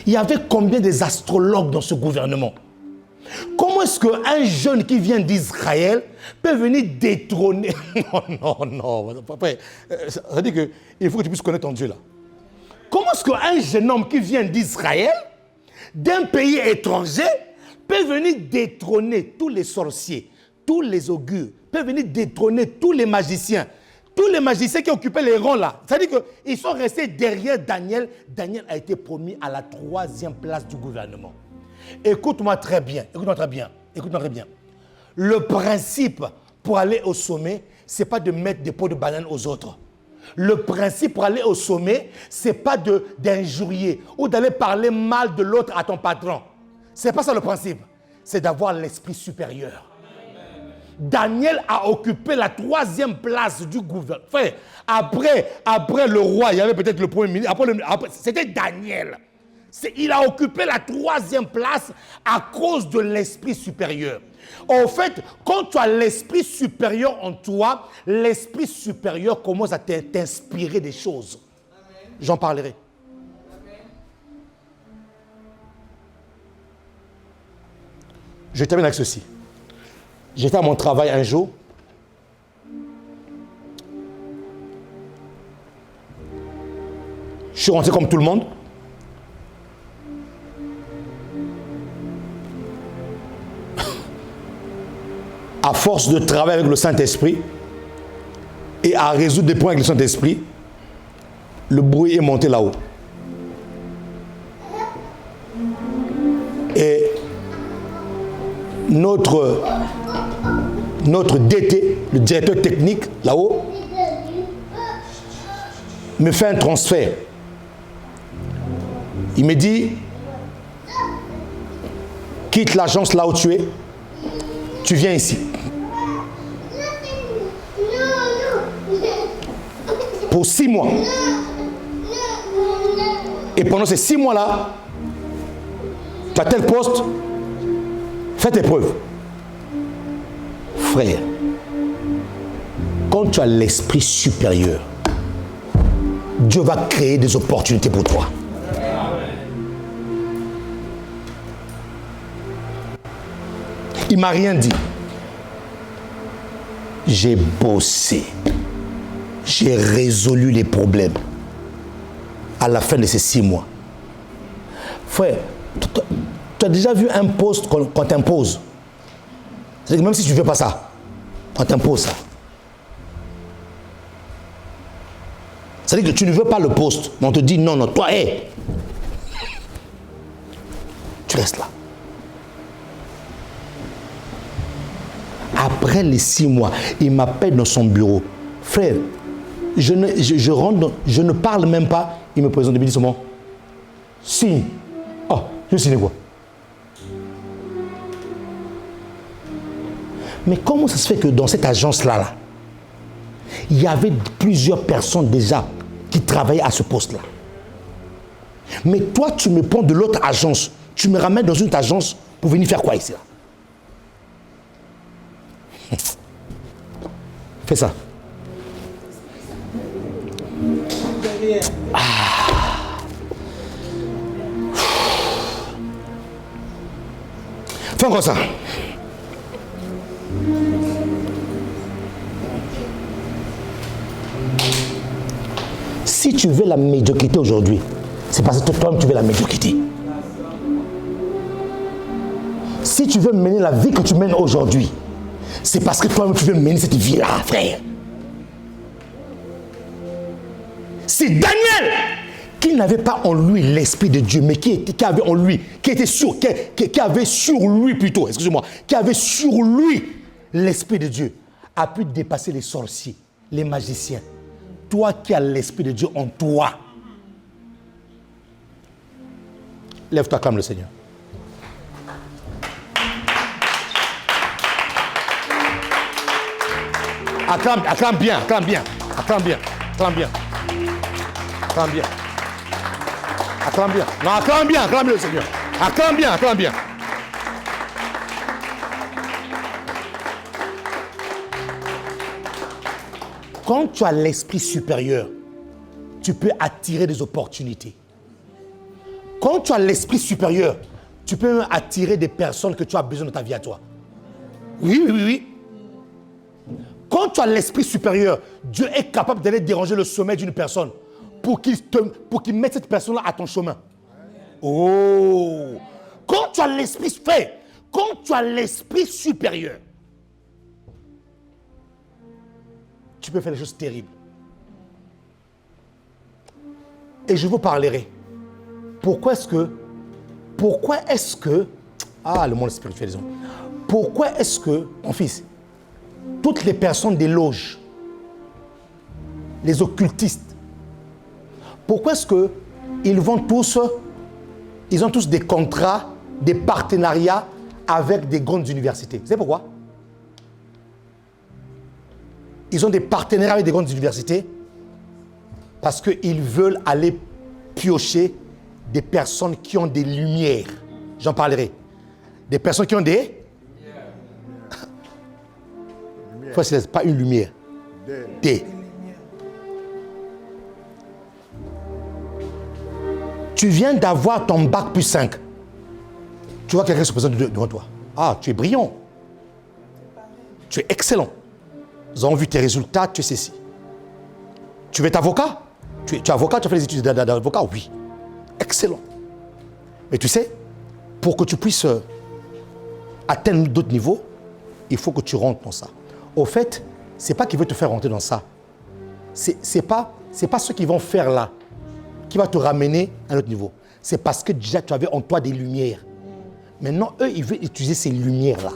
il y avait combien d'astrologues dans ce gouvernement? Comment est-ce qu'un jeune qui vient d'Israël peut venir détrôner? Non. Frère, ça veut dire qu'il faut que tu puisses connaître ton Dieu là. Comment est-ce qu'un jeune homme qui vient d'Israël, d'un pays étranger, peut venir détrôner tous les sorciers, tous les augures, peut venir détrôner tous les magiciens qui occupaient les rangs là. C'est-à-dire qu'ils sont restés derrière Daniel. Daniel a été promu à la 3e place du gouvernement. Écoute-moi très bien. Le principe pour aller au sommet, ce n'est pas de mettre des pots de banane aux autres. Le principe pour aller au sommet, ce n'est pas d'injurier ou d'aller parler mal de l'autre à ton patron. Ce n'est pas ça le principe. C'est d'avoir l'esprit supérieur. Daniel a occupé la 3e place du gouvernement. Après le roi, il y avait peut-être le premier ministre. Après, c'était Daniel. Il a occupé la 3e place à cause de l'esprit supérieur. En fait, quand tu as l'esprit supérieur en toi, l'esprit supérieur commence à t'inspirer des choses. J'en parlerai. Je termine avec ceci. J'étais à mon travail un jour. Je suis rentré comme tout le monde. À force de travailler avec le Saint-Esprit et à résoudre des problèmes avec le Saint-Esprit, le bruit est monté là-haut. Et notre DT, le directeur technique, là-haut, me fait un transfert. Il me dit, quitte l'agence là où tu es, tu viens ici. Pour 6 mois. Et pendant ces 6 mois-là, tu as tel poste, fais tes preuves. Frère, quand tu as l'esprit supérieur, Dieu va créer des opportunités pour toi. Il ne m'a rien dit. J'ai bossé. J'ai résolu les problèmes. À la fin de ces 6 mois. Frère, tu as déjà vu un poste qu'on t'impose. C'est-à-dire que même si tu ne veux pas ça, on t'impose ça. C'est-à-dire que tu ne veux pas le poste, mais on te dit non, toi, tu restes là. Après les 6 mois, il m'appelle dans son bureau. Frère, je rentre, je ne parle même pas. Il me présente, il me dit seulement, signe. Oh, je signe quoi? Mais comment ça se fait que dans cette agence-là, il y avait plusieurs personnes déjà qui travaillaient à ce poste-là? Mais toi, tu me prends de l'autre agence, tu me ramènes dans une agence pour venir faire quoi ici là? Fais ça. Fais encore ça. Si tu veux la médiocrité aujourd'hui, c'est parce que toi-même tu veux la médiocrité. Si tu veux mener la vie que tu mènes aujourd'hui, c'est parce que toi-même tu veux mener cette vie-là, frère. C'est Daniel qui n'avait pas en lui l'esprit de Dieu, mais qui avait en lui, qui avait sur lui plutôt, excusez-moi, qui avait sur lui l'esprit de Dieu, a pu dépasser les sorciers, les magiciens. Toi qui as l'esprit de Dieu en toi, lève-toi, acclame le Seigneur. Acclame bien. Non, acclame bien le Seigneur. Acclame bien. Quand tu as l'esprit supérieur, tu peux attirer des opportunités. Quand tu as l'esprit supérieur, tu peux même attirer des personnes que tu as besoin dans ta vie à toi. Oui. Quand tu as l'esprit supérieur, Dieu est capable d'aller déranger le sommeil d'une personne pour qu'il mette cette personne-là à ton chemin. Oh! Quand tu as l'esprit fait, quand tu as l'esprit supérieur, tu peux faire des choses terribles. Et je vous parlerai. Pourquoi est-ce que, le monde spirituel, disons. Pourquoi est-ce que, mon fils, toutes les personnes des loges, les occultistes, pourquoi est-ce que ils ont tous des contrats, des partenariats avec des grandes universités? Vous savez pourquoi? Ils ont des partenariats avec des grandes universités parce qu'ils veulent aller piocher des personnes qui ont des lumières. J'en parlerai. Des personnes qui ont des... Faut que c'est pas une lumière. Des. Tu viens d'avoir ton bac plus 5. Tu vois quelqu'un se présente devant toi. Ah, tu es brillant. Tu es excellent. Nous avons vu tes résultats, tu es ceci. Tu veux être avocat? Tu es avocat, tu as fait les études d'avocat? Oui. Excellent. Mais tu sais, pour que tu puisses atteindre d'autres niveaux, il faut que tu rentres dans ça. Au fait, ce n'est pas qu'il veut te faire rentrer dans ça. C'est pas ce qu'ils vont faire là qui va te ramener à un autre niveau. C'est parce que déjà tu avais en toi des lumières. Maintenant, eux, ils veulent utiliser ces lumières-là.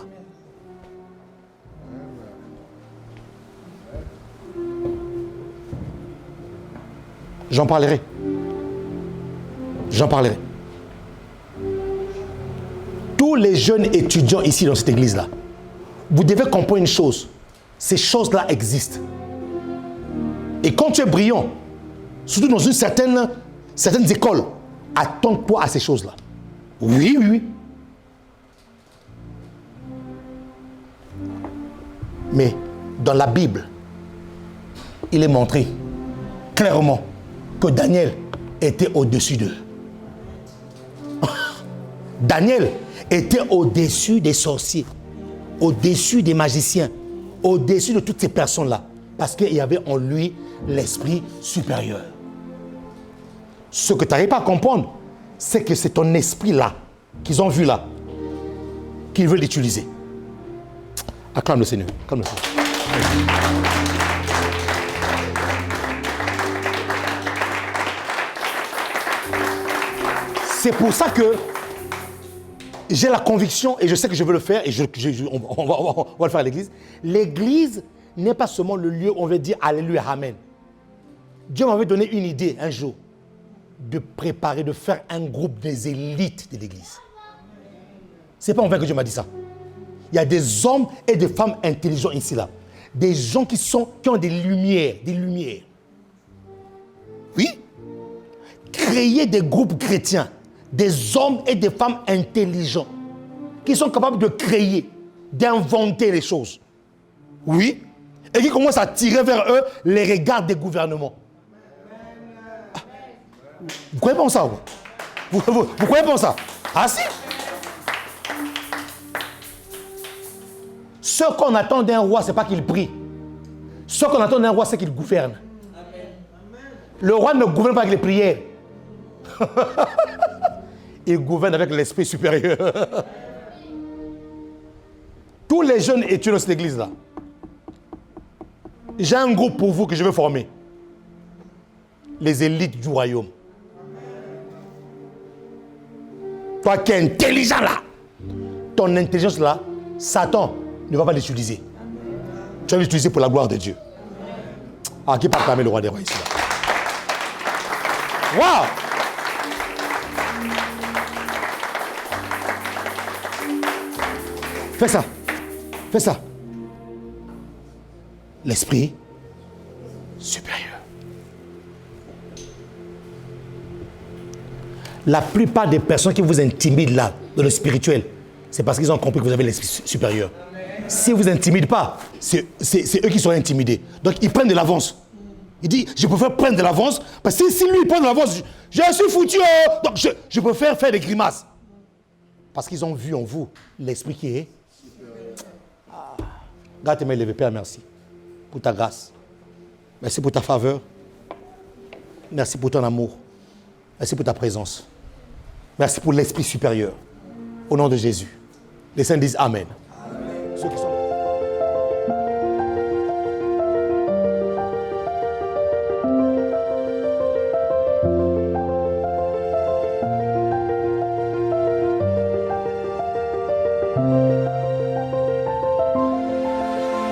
J'en parlerai. J'en parlerai. Tous les jeunes étudiants ici dans cette église-là, vous devez comprendre une chose. Ces choses-là existent. Et quand tu es brillant, surtout dans une certaines écoles, attends-toi à ces choses-là. Oui, oui, oui. Mais dans la Bible, il est montré clairement que Daniel était au-dessus d'eux. Daniel était au-dessus des sorciers, au-dessus des magiciens, au-dessus de toutes ces personnes-là, parce qu'il y avait en lui l'esprit supérieur. Ce que tu n'arrives pas à comprendre, c'est que c'est ton esprit-là, qu'ils ont vu là, qu'ils veulent l'utiliser. Acclame le Seigneur. Acclame le Seigneur. C'est pour ça que j'ai la conviction, et je sais que je veux le faire, et on va le faire à l'église. L'église n'est pas seulement le lieu où on veut dire Alléluia, Amen. Dieu m'avait donné une idée un jour de préparer, de faire un groupe des élites de l'église. C'est pas en vain que Dieu m'a dit ça. Il y a des hommes et des femmes intelligents ici, là. Des gens qui ont des lumières, Oui. Créer des groupes chrétiens, des hommes et des femmes intelligents qui sont capables de créer, d'inventer les choses. Oui. Et qui commencent à tirer vers eux les regards des gouvernements. Ah. Vous croyez pas en ça? Vous croyez pas en ça? Ah si. Ce qu'on attend d'un roi, ce n'est pas qu'il prie. Ce qu'on attend d'un roi, c'est qu'il gouverne. Amen. Le roi ne gouverne pas avec les prières. Il gouverne avec l'esprit supérieur. Tous les jeunes étudiants de cette église-là, j'ai un groupe pour vous que je veux former. Les élites du royaume. Toi qui es intelligent là, ton intelligence là, Satan ne va pas l'utiliser. Tu vas l'utiliser pour la gloire de Dieu. Ah, qui part calmer le roi des rois ici là? Waouh! Fais ça. Fais ça. L'esprit supérieur. La plupart des personnes qui vous intimident là, dans le spirituel, c'est parce qu'ils ont compris que vous avez l'esprit supérieur. Si vous intimidez pas, c'est eux qui seront intimidés. Donc ils prennent de l'avance. Il dit, je préfère prendre de l'avance, parce que si lui il prend de l'avance, je suis foutu. Donc je préfère faire des grimaces. Parce qu'ils ont vu en vous l'esprit qui est. Garde tes mains levées, Père, merci pour ta grâce. Merci pour ta faveur. merci pour ton amour. Merci pour ta présence. Merci pour l'esprit supérieur. Au nom de Jésus. Les saints disent Amen. Amen. Ceux qui sont